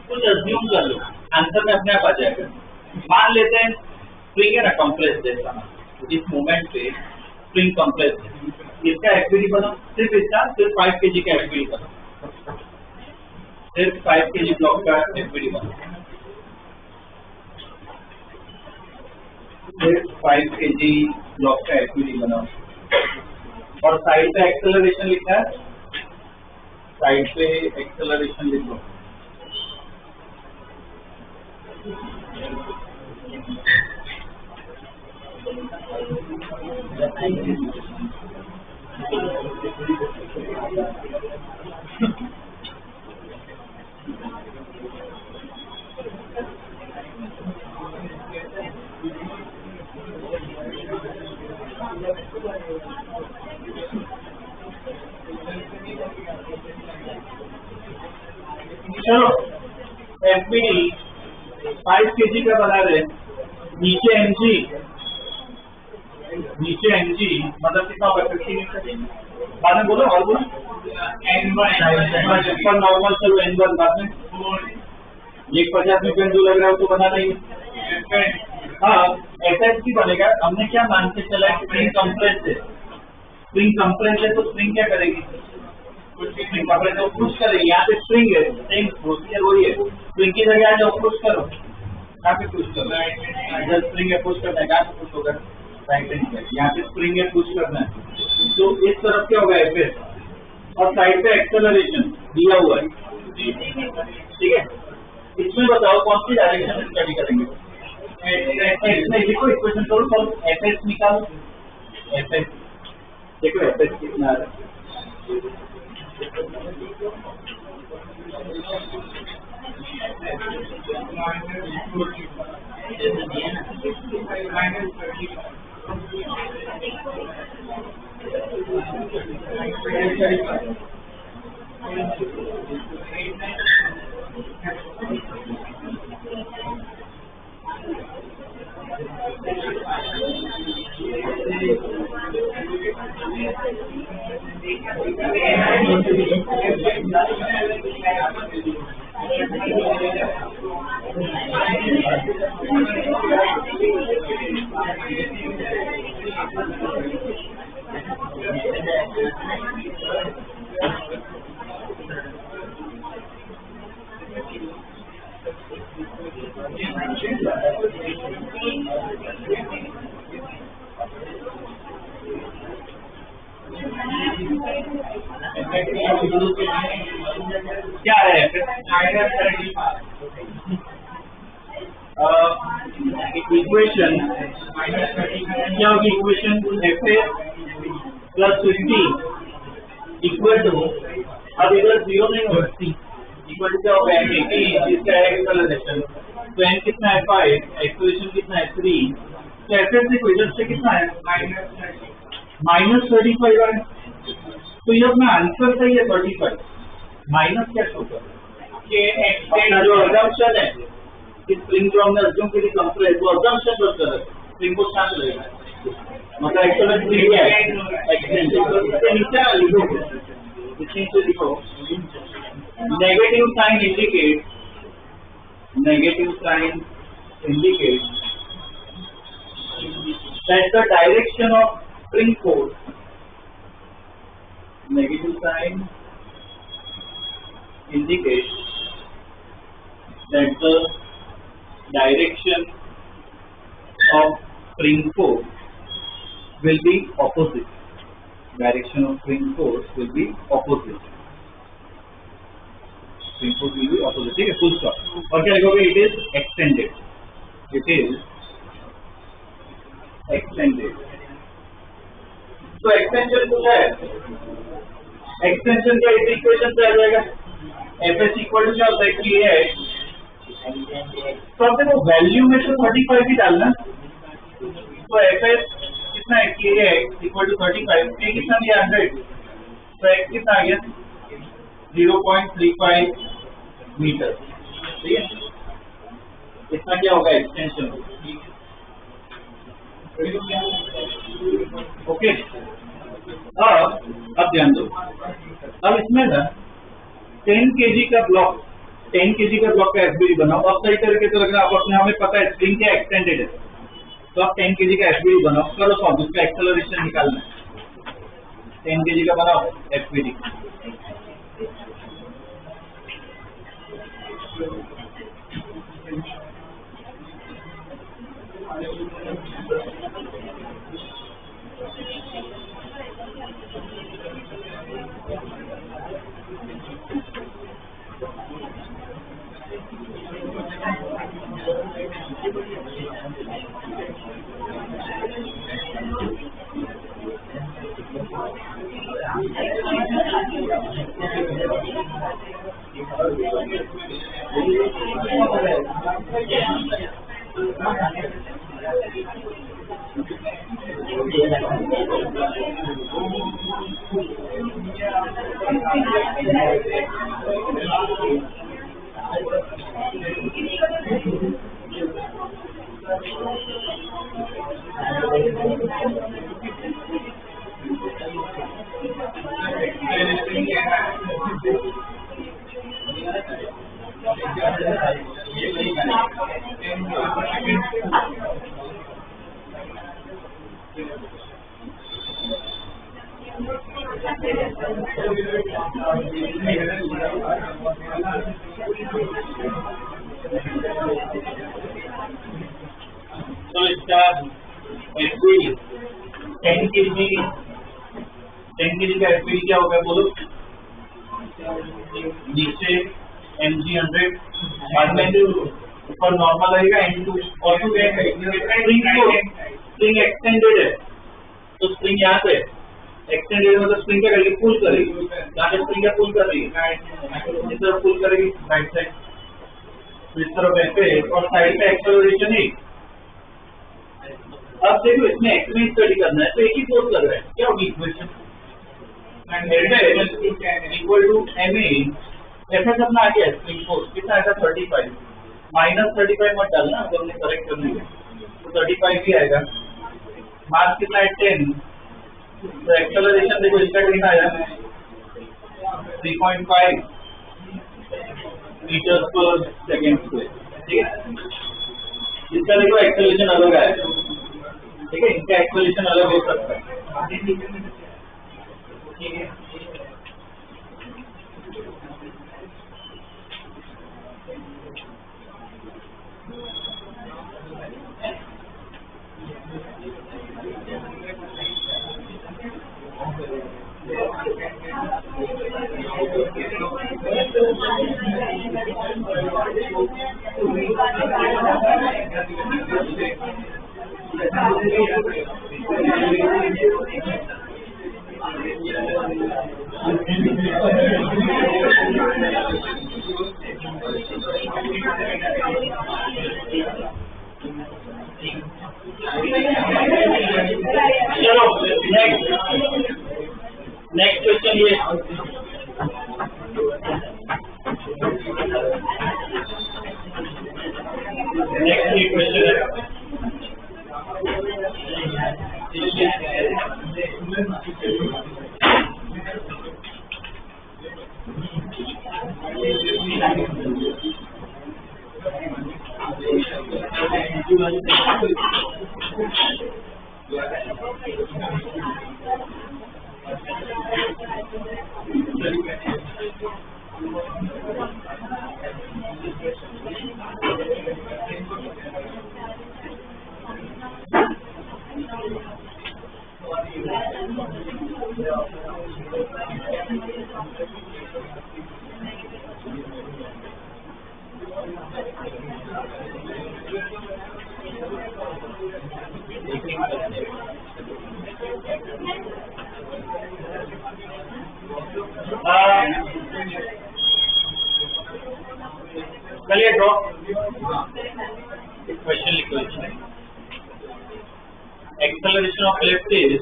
कुछ अज्यूम कर लो, आंसर में अपने आप आ जाएगा। मान लेते हैं स्प्रिंग है ना कंप्रेस जैसा, इस मोमेंट पे स्प्रिंग कंप्रेस है, इसका एफबीडी बनाओ, सिर्फ 5 केजी का एफबीडी बनाओ, सिर्फ 5 केजी ब्लॉक का एफबीडी बनाओ, सिर्फ 5 केजी ब्लॉक का एफबीडी बनाओ। और साइड पे एक्सेलरेशन लिखा है, साइड पे एक्सेलरेशन लिखो। चलो एफबीडी 5 केजी का बना रहे, नीचे एमजी मतलब कितना होगा? 50 मीटर। बाद में बोलो और बोलो N1 नॉर्मल, चलो N1 बाद में। ये 50 न्यूटन जो लग रहा है वो तो बना नहीं। हाँ, एफएसटी बनेगा। हमने क्या मान के चला? स्प्रिंग कंप्रेस है, तो स्प्रिंग क्या करेगी? स्प्रिंग कंप्रेस है, पुश करेगी। यहाँ पे स्प्रिंग है, सेम प्रोसीजर वही है। स्प्रिंग की जगह जाओ, पुश करो, यहाँ पे पुश करो। जब स्प्रिंग है पुश करना है, कहाँ पे पुश होगा? Right hand side. यहाँ पे स्प्रिंग है पुश करना है, तो इस तरफ क्या होगा? एफएस। और साइड पे एक्सेलरेशन दिया हुआ है, ठीक है। इसमें बताओ कौन सी डायरेक्शन में स्टडी करेंगे? देखो इक्वेशन करो, एफ एस निकालो, एफ एस देखो, एफ एस कितना है, क्या है इक्वेशन, क्या होगी equation, F S plus 50 equal to, अब इधर 0 नहीं होगा, इक्वल टू क्या होगा, इसका एक्सेलरेशन, तो एन कितना है 5, एक्सेलरेशन कितना है 3, तो एफ एस इक्वेशन से कितना है -35 है, तो ये अपना आंसर सही है 35, माइनस क्या शो कर अपना जो अजम्पशन है कि स्प्रिंग जो हमने अज्यूम के लिए कंप्रेस, वो अजम्पशन बस कर स्प्रिंग को शांत रहेगा, मतलब एक्सेलरेशन भी है एक्सटेंशन, इससे नीचे ना लिखो, इससे नीचे लिखो, negative sign indicate that the direction of spring force, negative sign indicates that the direction of spring force will be opposite. Direction of spring force will be opposite. Spring force will be opposite. ठीक है, full stop. और क्या लिखोगे? It is extended. It is extended. तो extension कुछ है, extension का इस इक्वेशन से आ जाएगा, एफ एस इक्वल टू क्या होता है कि ये, तो अब देखो वैल्यू में तो 35 ही डालना, तो एफ एस कितना है कि ये इक्वल टू 35, ए कितना दिया 100, तो एक्स कितना आ गया 0.35 मीटर, ठीक है, इतना क्या होगा एक्सटेंशन, ओके। अब ध्यान दो, अब इसमें ना 10 kg का ब्लॉक, 10 kg का ब्लॉक का एफबीडी बनाओ, अब सही तरीके से लगना, आप अपने हमें पता है स्प्रिंग क्या एक्सटेंडेड है, तो आप 10 kg का एफबीडी बनाओ, करो सॉल्व, उसका एक्सेलरेशन निकालना है, 10 kg का बनाओ एफबीडी, तो इसका एफबीडी 10 kg का एफबीडी क्या होगा बोलो, नीचे mg 100 बाद में ऊपर नॉर्मल रहेगा इनटू और स्प्रिंग एक्सटेंडेड है तो स्प्रिंग यहाँ पे एक्सटेंडेड मतलब स्प्रिंग क्या करेगी, पुल करेगी, यहाँ पे स्प्रिंग क्या पुल कर रही है, इस तरफ पुल करेगी राइट साइड, इस तरफ ऐसे और साइड पे एक्सेलरेशन ही। अब देखो इसमें एक्स में स्टडी करना है तो एक ही फोर्स लग रहा है, क्या होगी equation equal to M A ऐसा अपना आ गया स्प्रिंग फोर्स कितना आएगा 35 माइनस 35 मत डालना अगर हमने करेक्ट करनी है तो 35 ही आएगा। मास कितना है 10 तो एक्सेलरेशन देखो इसका कितना आया 3.5 मीटर पर सेकेंड स्क्वायर, ठीक है। इसका देखो एक्सेलरेशन अलग आया, ठीक है, इनका एक्सेलरेशन अलग हो सकता है, ठीक है। चलो नेक्स्ट क्वेश्चन ये नेक्स्ट ये क्वेश्चन है चलिए ड्रॉ क्वेश्चन लिखो इसमें। Acceleration of lift is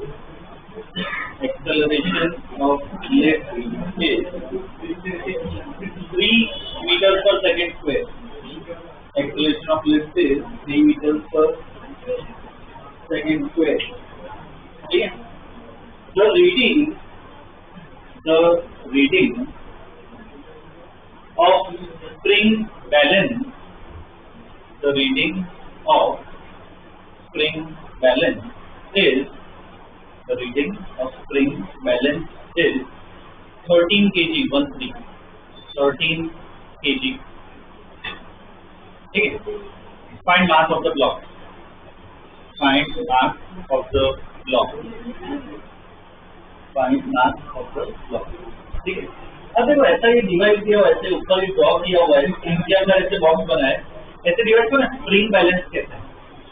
3 meters per second square. Acceleration of lift is 3 meters per second square. ठीक है। The reading of spring balance, the reading of spring balance is 13 kg, 13 kg. ठीक है। Find mass of the block. Find mass of the block. Find mass of the block. ठीक है। अब देखो ऐसा ये डिवाइड किया हुआ, ऐसे ऊपर ही ड्रॉ किया हुआ है, स्प्रिंग के अंदर ऐसे बॉक्स बना है, ऐसे डिवाइड को ना स्प्रिंग बैलेंस कहते हैं।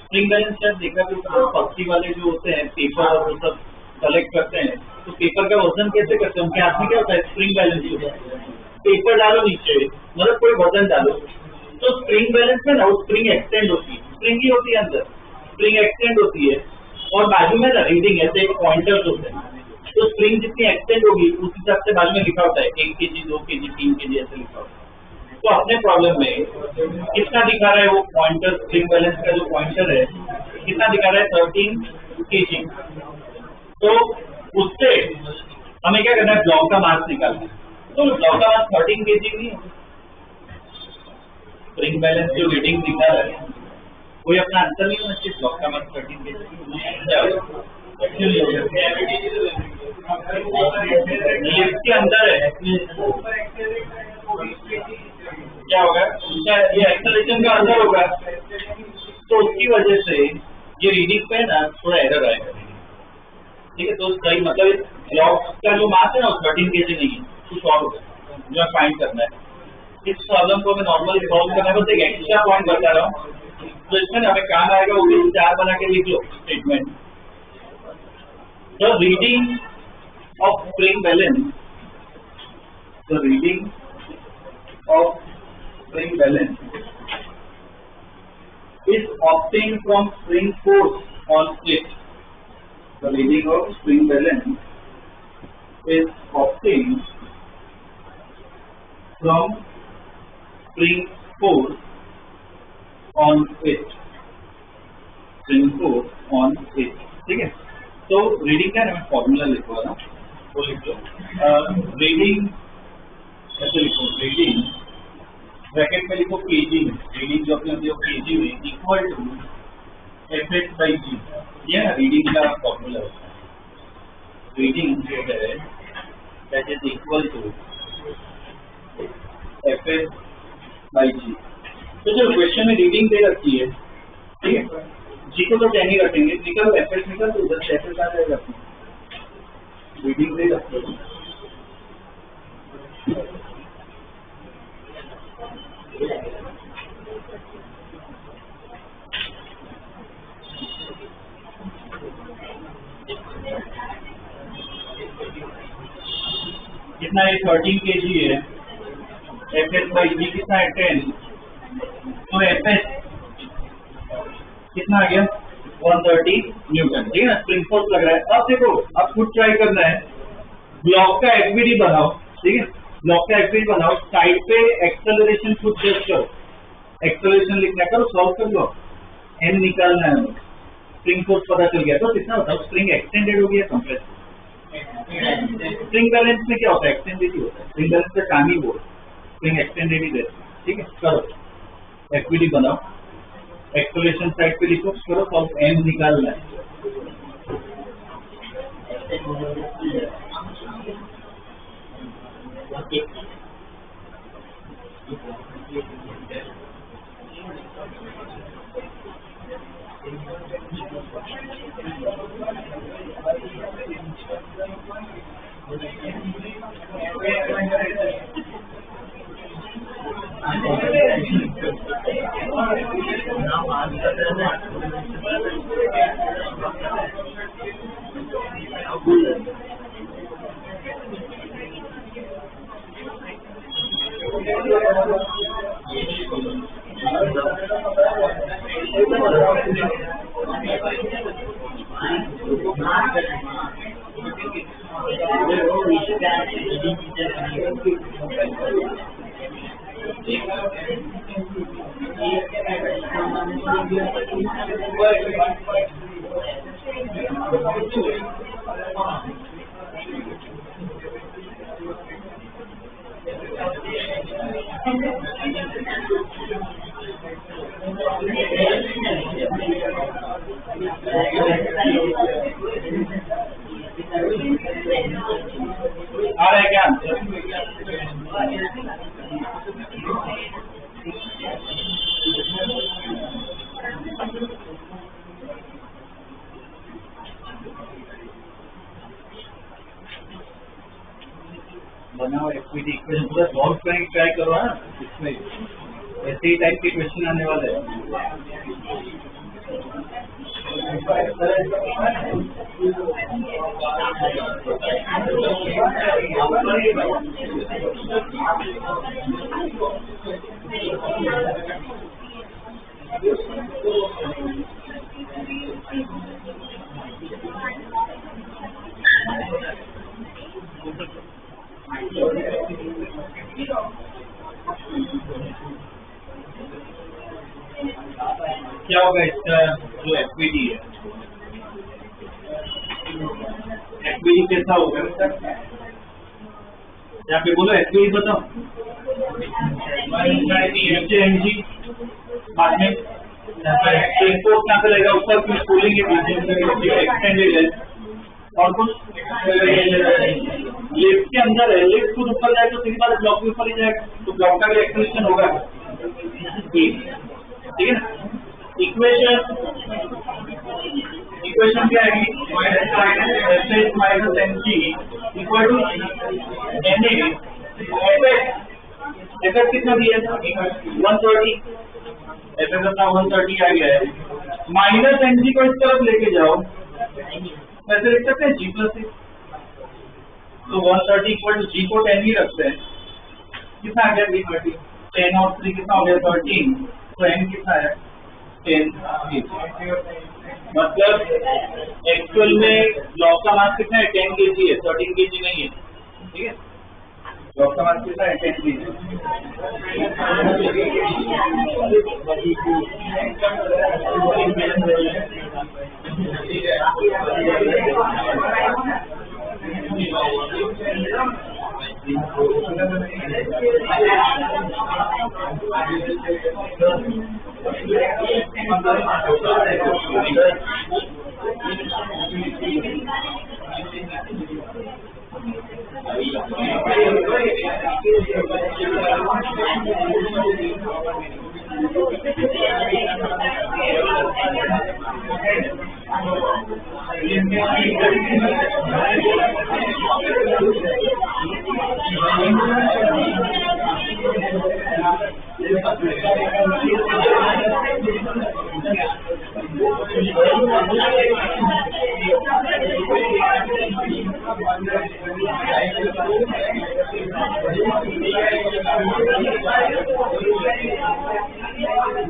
स्प्रिंग बैलेंस शायद देखा कि पक्षी वाले जो होते हैं पेपर और वो सब कलेक्ट करते हैं, तो पेपर का वजन कैसे करते हैं, उनके हाथ में क्या होता है, स्प्रिंग बैलेंस होता है। पेपर डालो नीचे, मतलब कोई वजन डालो, तो स्प्रिंग बैलेंस में ना वो स्प्रिंग एक्सटेंड होती है, स्प्रिंग ही होती है अंदर, स्प्रिंग एक्सटेंड होती है और बाजू में ना रीडिंग ऐसे पॉइंटर्स होते हैं, तो स्प्रिंग जितनी एक्सटेंड होगी उस हिसाब से बाजू में लिखा होता है 1 kg, 2 kg, 3 kg ऐसे लिखा होता है। तो अपने प्रॉब्लम में कितना दिखा रहा है वो पॉइंटर, स्प्रिंग बैलेंस का जो पॉइंटर है कितना दिखा रहा है 13 kg। तो उससे हमें क्या करना है, ब्लॉक का मास निकालना है। तो ब्लॉक का मास 13 kg नहीं है, स्प्रिंग बैलेंस जो रीडिंग दिखा रहा है कोई अपना आंसर नहीं होना चाहिए, ब्लॉक का मास 13 kg लिफ्ट के अंदर है, क्या होगा, ये एक्सेलरेशन का अंदर होगा, तो उसकी वजह से ये रीडिंग पे ना थोड़ा एरर आएगा। ठीक है, तो सही मतलब ब्लॉक का जो मास है ना 13 kg नहीं है, कुछ और होगा जो फाइंड करना है। इस प्रॉब्लम को मैं नॉर्मली सॉल्व करना है, बस एक एक्स्ट्रा पॉइंट बता रहा हूँ तो इसमें हमें काम आएगा, वो भी 4 बना के लिख लो statement. The reading of spring balance, the reading of spring balance is obtained from spring force on it. The reading of spring balance is obtained from spring force on it. Spring force on it. ठीक है? तो reading का मैं formula लिखवा रहा हूँ, वो लिख लो। रीडिंग ऐसे लिखो, रीडिंग ब्रैकेट में लिखो केजी में, रीडिंग जो अपने होती है केजी में इक्वल टू एफ बाई जी, ये ना रीडिंग का फॉर्मूला होता है। रीडिंग जो है that is equal to F by G. तो जो क्वेश्चन में रीडिंग दे रखी है, ठीक है, जी को तो 10 ही रखेंगे, निकल एफ निकल तो उधर से एफ आ जाएगा, रीडिंग दे रखी है। कितना है? 13 kg है। एफ एस बाई जी कितना है? 10। तो एफ एस कितना आ गया? 130 न्यूटन। ठीक है ना, स्प्रिंग फोर्स लग रहा है। अब देखो, अब खुद ट्राई करना है, ब्लॉक का एफबीडी बनाओ, ठीक है, ब्लॉक का एफबीडी बनाओ, साइड पे एक्सेलरेशन खुद जस्ट करो, एक्सेलरेशन लिखना करो, सॉल्व कर लो, एन निकालना है, स्प्रिंग फोर्स पता चल गया तो कितना होता है? स्प्रिंग एक्सटेंडेड हो गया, कंप्रेस। स्प्रिंग बैलेंस में क्या होता है? एक्सटेंडेड ही होता है। स्प्रिंग बैलेंस का काम ही वो स्प्रिंग एक्सटेंडेड ही देता है। ठीक है, करो एफबीडी बनाओ, एक्सेलरेशन साइड पे लिखो, करो सॉल्व, एन निकालना है। आ रहा है क्या आंसर? बनाओ एफपीडी इक्वेशन, पूरा सॉल्व करने की ट्राई करो। हाँ, इसमें ऐसे ही टाइप के क्वेश्चन आने वाले हैं। क्या होगा इसका जो एफबीडी है, एफबीडी कैसा होगा यहाँ पे बोलो, एफबीडी बताओ। एमजी बाद में यहाँ पे लगेगा, ऊपर कुछ कूलिंग एक्सटेंडेड है और कुछ लिफ्ट के अंदर है, लिफ्ट खुद ऊपर जाए तो सीधी बात ब्लॉक के ऊपर ही जाएगा, तो ब्लॉक का भी एक्सटेंशन होगा। ठीक है ना, इक्वेशन क्या आएगी? Minus M G equal to N A एफएफ कितना दिया है 130, एफएफ अपना 130 आ गया है, माइनस एनजी को इस तरफ लेके जाओ, वैसे लिख सकते हैं G+6, तो 130 इक्वल टू G को 10 ही रखते हैं, कितना आ गया B30, 10 और 3 कितना हो गया 13, तो N कितना है 10 मतलब एक्चुअल में ब्लॉक का मास कितना है 10 kg है, 13 kg नहीं है, ठीक है, ब्लॉक का मास कितना है 10 kg।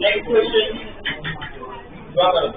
नेक्स्ट क्वेश्चन ड्रॉ करो।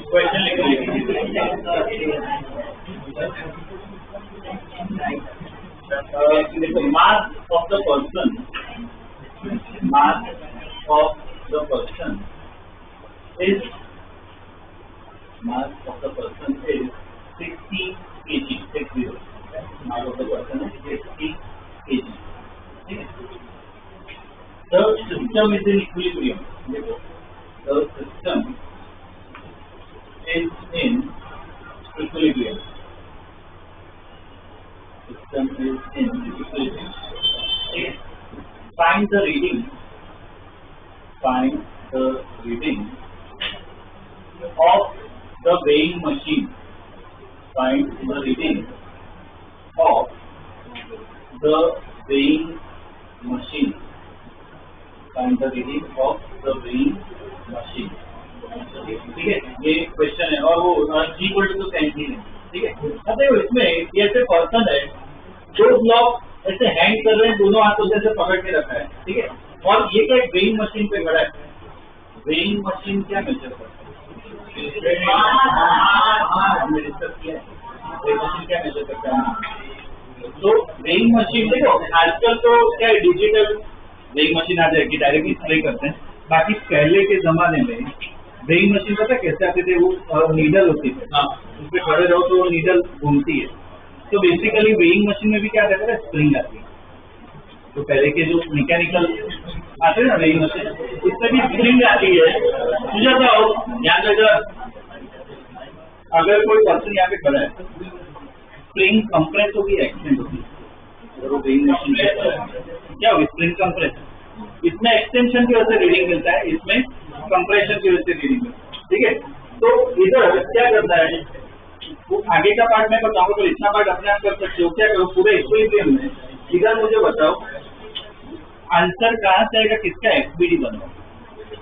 क्वेश्चन लिख लीजिए। Mass of the person, mass of the person is 60 kg. 60. Mass of the person is 60 kg. The system is in equilibrium. The system is in equilibrium. System is in equilibrium. Find the reading. Find the reading of the weighing machine. Find the reading of the weighing machine. Find the reading of the weighing machine. ठीक है, ये question है और वो G equal to 10 है, ठीक है। अब देखो इसमें ये ऐसे पर्सन है, दो ब्लॉक ऐसे हैंग कर रहे हैं, दोनों हाथों से ऐसे पकड़ के रखा है, ठीक है। और ये क्या एक वेइंग मशीन पे खड़ा है। वेइंग मशीन क्या मेजर करता है? वेइंग मशीन क्या मेजर करता है? तो वेइंग मशीन देखो आजकल तो क्या डिजिटल वेइंग मशीन आ जाएगी, डायरेक्ट डिस्प्ले करते हैं। बाकी पहले के जमाने में वेइंग मशीन पता है कैसे आते थे? वो नीडल होती थी, हाँ, उस पर खड़े रहो तो वो नीडल घूमती है। तो बेसिकली वेइंग मशीन में भी क्या रहता है, स्प्रिंग आती है। तो पहले के जो मैकेनिकल आते हैं ना वेइंग मशीन, इसमें भी स्प्रिंग आती है। मुझे बताओ यहाँ पे अगर कोई पर्सन यहाँ पे खड़ा है, स्प्रिंग कंप्रेस होगी, एक्सटेंड होगी। अगर वो वेइंग मशीन क्या होगी? Spring compress. इसमें एक्सटेंशन की वजह से रीडिंग मिलता है, इसमें कंप्रेशन की वजह से रीडिंग मिलता है। ठीक है, तो इधर क्या करता है, वो आगे का पार्ट मैं बताऊंगा, तो इतना पार्ट अपने आप कर सकते हो। क्या करो, पूरे इक्विलिब्रियम में इधर मुझे बताओ आंसर कहाँ से आएगा, किसका एफबीडी बनाओ,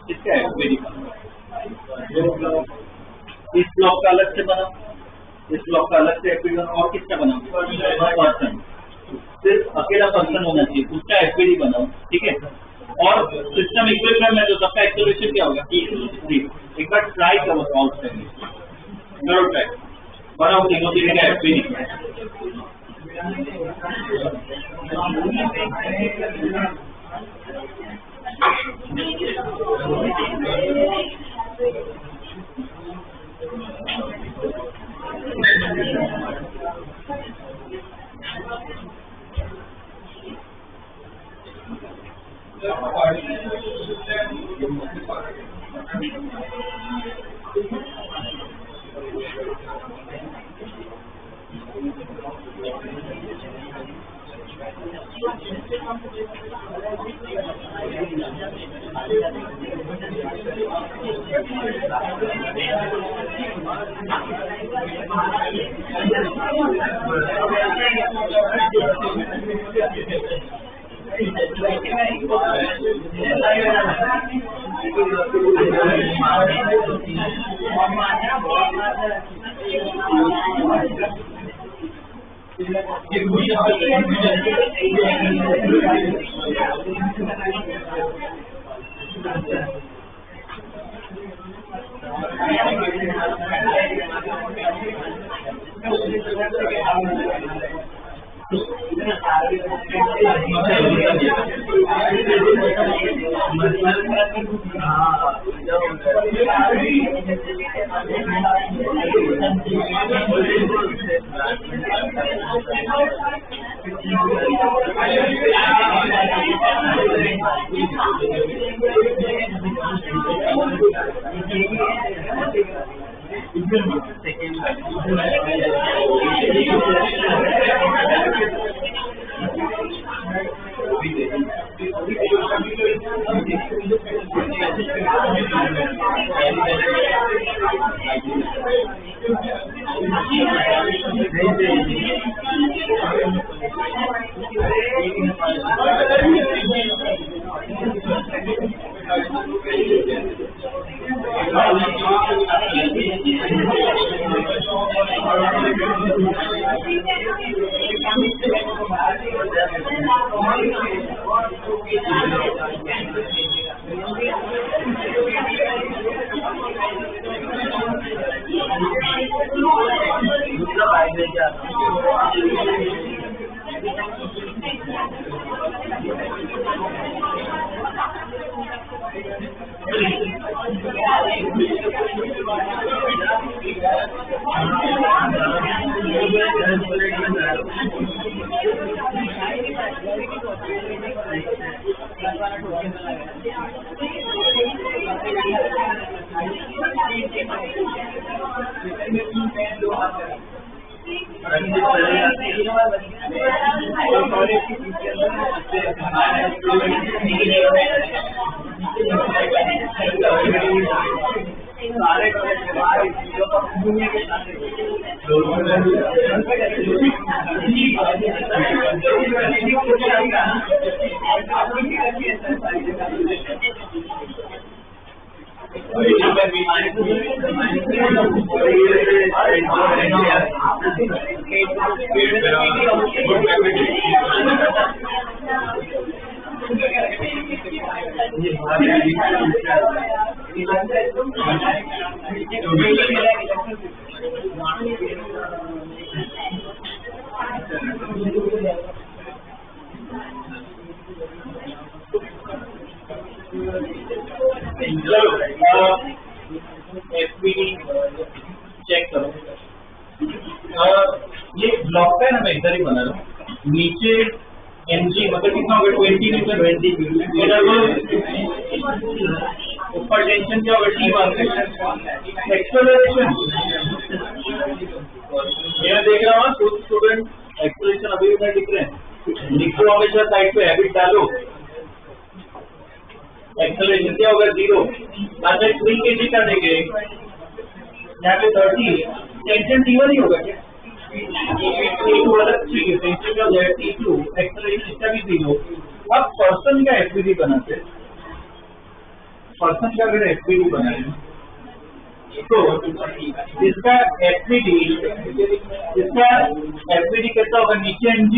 किसका एफबीडी बनाओ। इस ब्लॉक का अलग से बनाओ, इस ब्लॉक का अलग से एफबीडी बनाओ, और किसका बनाओ? पर्सन, सिर्फ अकेला पर्सन होना चाहिए, उसका एफबीडी बनाओ। ठीक है, और सिस्टम इक्विलिब्रियम में तो सबका एक्सेलरेशन क्या होगा? एक बार ट्राई करो सॉल्व करने, करो ट्राई, बनाओ तीनों तीन का एफबीडी। एफपीडी चेक करो। ये ब्लॉक का है ना, मैं इधर ही बना रहा हूँ, नीचे mg मतलब कितना होगा 20 न्यूटन, 20 इधर बोलो ऊपर टेंशन क्या होगा T1 एक्सेलरेशन। मैं देख रहा हूँ कुछ स्टूडेंट एक्सेलरेशन अभी भी लिख रहे हैं, लिखो हमेशा साइड पे हैबिट डालो। एक्सेलरेशन क्या होगा 0। अच्छा 3 kg का देंगे यहाँ पे 30, टेंशन T1 ही होगा क्या? T2 अलग ठीक है, टेंशन क्या हो जाएगा T2, एक्सेलरेशन इसका भी 0। अब पर्सन का एफपीडी बनाते हैं, पर्सन का अगर एफपीडी बनाए तो इसका एफपीडी कैसा होगा, नीचे mg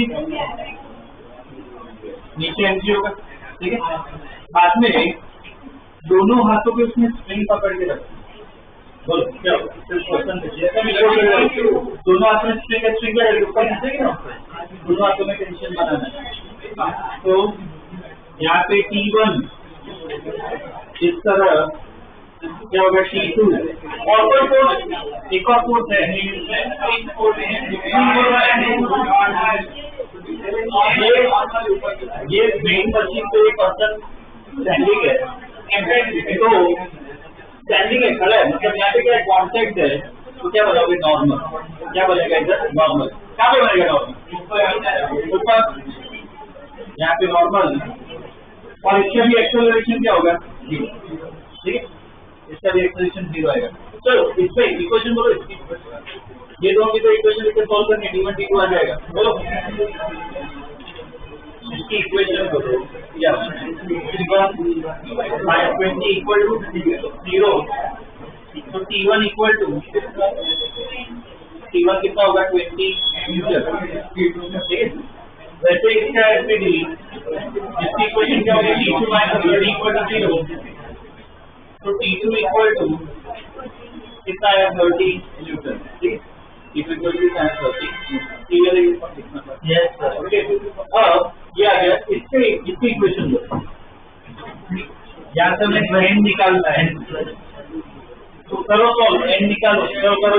होगा, ठीक है। बाद में दोनों हाथों पे उसमें स्प्रिंग पकड़ के रखो, बोलो क्या होगा, दोनों हाथों में स्प्रिंग ऊपर नीचे ना, दोनों हाथों में टेंशन बनाना है। तो यहाँ पे T1 इस तरह क्या होगा T2, और कोई फोर्स, एक और फोर्स है ये वेइंग मशीन पे एक पर्सन स्टैंडिंग है, तो स्टैंडिंग है, खड़ा है, मतलब यहाँ पे क्या कॉन्टेक्ट है, तो क्या बोलोगे नॉर्मल, क्या बोलेगा इधर नॉर्मल, कहाँ पे बनेगा नॉर्मल, ऊपर यहाँ पे नॉर्मल, और इसका भी एक्सेलरेशन क्या होगा 0, ठीक है, इसका भी एक्सेलरेशन 0 आएगा। चलो इस पे इक्वेशन बोलो, इसकी ये दोनों की तो इक्वेशन लिखकर सॉल्व करनी, D1 D2 आ जाएगा, बोलो इसकी इक्वेशन बोलो क्या, 20 इक्वल टू 0, तो T1 इक्वल टू T1 कितना होगा 20 न्यूटन, ठीक है। वैसे इसका एफपीडी इसकी इक्वेशन क्या होगी T2 माइनस 30 इक्वल टू 0, तो T2 इक्वल टू कितना है 30 न्यूटन, ठीक है, T2 equal to 30 yes sir, okay. अब ये आ गया, इसकी इक्वेशन लो, यहाँ से हमें n निकालना है, तो करो सॉल्व, n निकालो, करो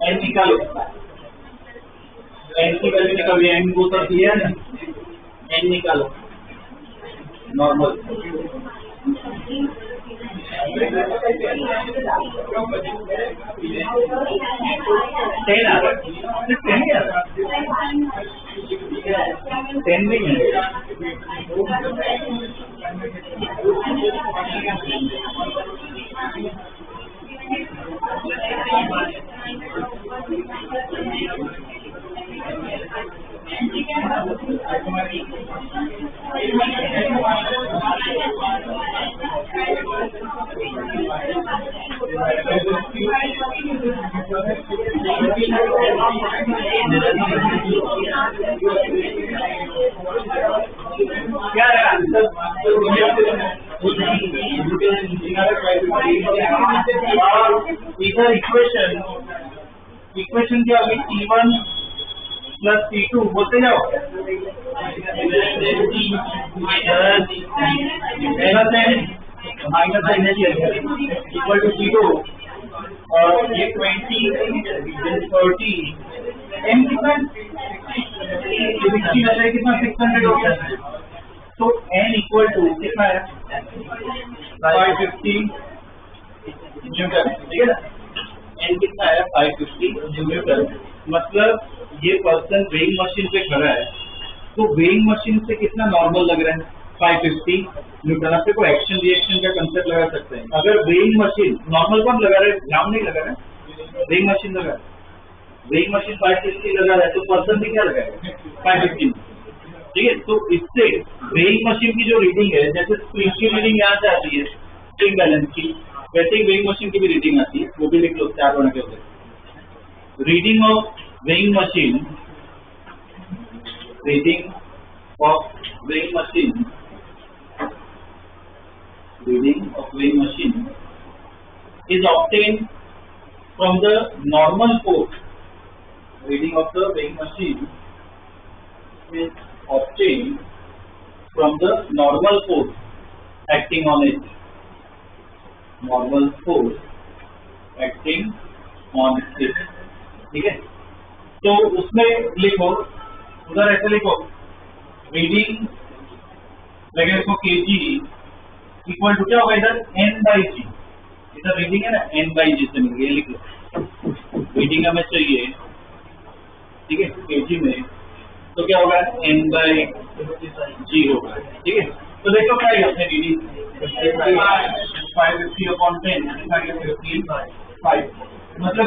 n निकालो, n की वैल्यू निकालो, n को तो दिया है ना, n निकालो नॉर्मल, टेन आ रहा है, 10 नहीं है, क्या है आंसर, इधर इक्वेशन क्या होगी T1 प्लस T2 बोलते जाओ, माइनस एनर्जी इक्वल टू 0, और ये 20 30 m कितना 60 है, कितना 600 हो गया, तो n इक्वल टू कितना है 550 न्यूटन, ठीक है ना, n कितना है 550 न्यूटन। मतलब ये पर्सन वेइंग मशीन पे खड़ा है, तो वेइंग मशीन से कितना नॉर्मल लग रहा है 550 न्यूटन। आपसे कोई एक्शन रिएक्शन का कंसेप्ट लगा सकते हैं, अगर वेइंग मशीन नॉर्मल कौन लगा रहा है, ग्राम नहीं लगा रहा है, वेइंग मशीन लगा रहा है, वेइंग मशीन 550 लगा रहा है, तो पर्सन भी क्या लगाएगा 550, ठीक है। तो इससे वेइंग मशीन की जो रीडिंग है, जैसे स्प्रिंग की रीडिंग यहाँ से आती है स्प्रिंग बैलेंस की, वैसे ही वेइंग मशीन की भी रीडिंग आती है, वो भी लिख लो 4 होने के होते हैं। Reading of weighing machine, reading of weighing machine, reading of weighing machine is obtained from the normal force. Reading of the weighing machine is obtained from the normal force acting on it. Normal force acting on this, ठीक है। तो उसमें लिखो, उधर ऐसे लिखो reading वगैरह को kg इक्वल टू क्या होगा इधर n/g, इधर रीडिंग है ना n/g से मिल गया, लिख लो रीडिंग हमें चाहिए, ठीक है kg में, तो क्या होगा n/g होगा, ठीक है। तो देखो क्या है अपने रीडिंग 550/10 5, मतलब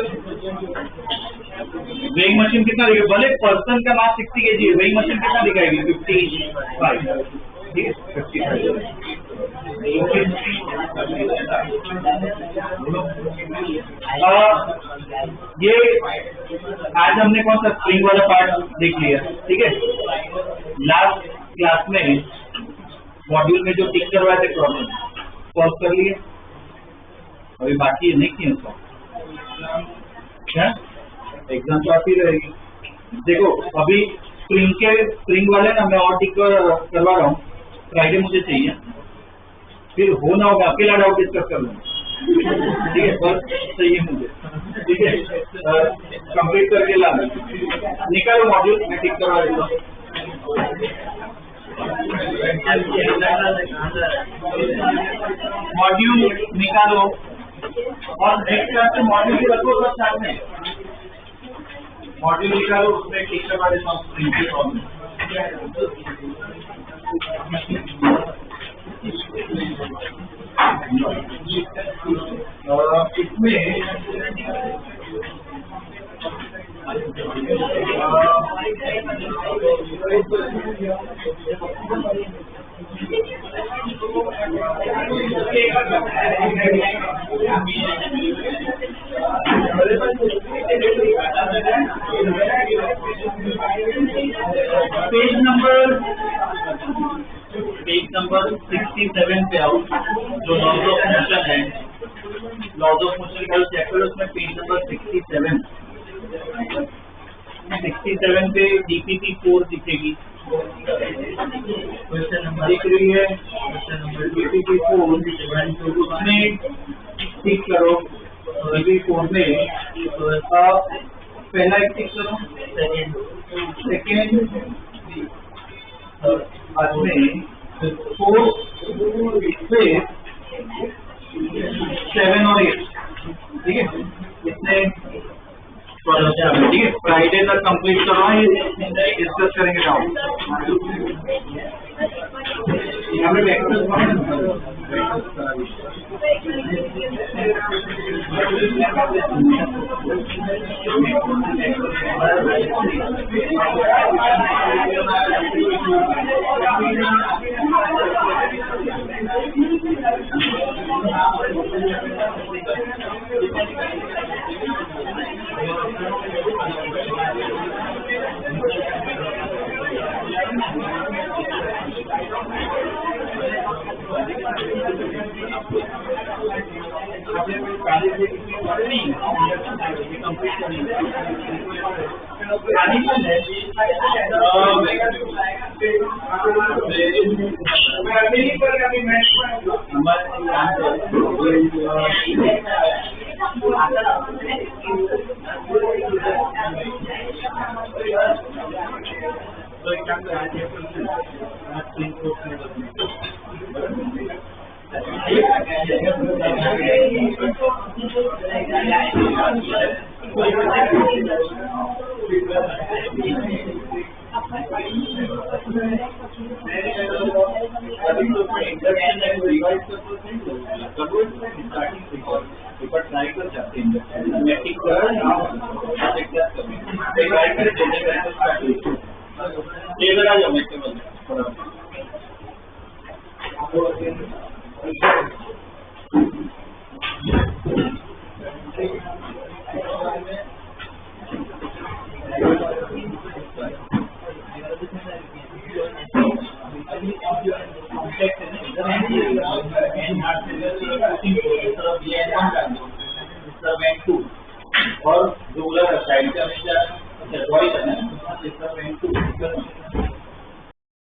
वेइंग मशीन कितना दिखेगा, भले पर्सन का मास 60 kg है, वेइंग मशीन कितना दिखाएगी 55, ठीक है 55। ये आज हमने कौन सा स्प्रिंग वाला पार्ट देख लिया, ठीक है। लास्ट क्लास में मॉड्यूल में जो टिक करवाए थे प्रॉब्लम सॉल्व कर लिए, अभी बाकी नहीं किए उसका, क्या एग्जाम तो आती रहेगी। देखो अभी स्प्रिंग वाले ना मैं और टिक करवा रहा हूँ, फ्राइडे मुझे चाहिए, फिर हो ना होगा अकेला डाउट डिस्कस कर लूँगा, ठीक है, बस चाहिए मुझे, ठीक है, कंप्लीट करके ला निकालो मॉड्यूल, मैं टिक करवा देता हूँ। मॉड्यूल निकालो और नेक्स्ट क्लास में मॉड्यूल भी रखो सब साथ में, मॉड्यूल निकालो उसमें टिक करवा देता हूँ स्प्रिंग के प्रॉब्लम। पेज नंबर 67 पे आओ, जो लॉज ऑफ मोशन है, लॉज ऑफ मोशन का चैप्टर, उसमें पेज नंबर 67 पे डीपीपी 4 दिखेगी, क्वेश्चन नंबर दिख रही है, क्वेश्चन नंबर डीपीपी 4, उसमें टिक करो, डीपीपी 4 में पहला एक टिक करो, सेकेंड बाद में 4 पे 7 और 8, ठीक है, इतने ठीक है, फ्राइडे तक कंप्लीट करो, ये डिस्कस करेंगे डाउट। यहाँ पे और 2 साइड का हमेशा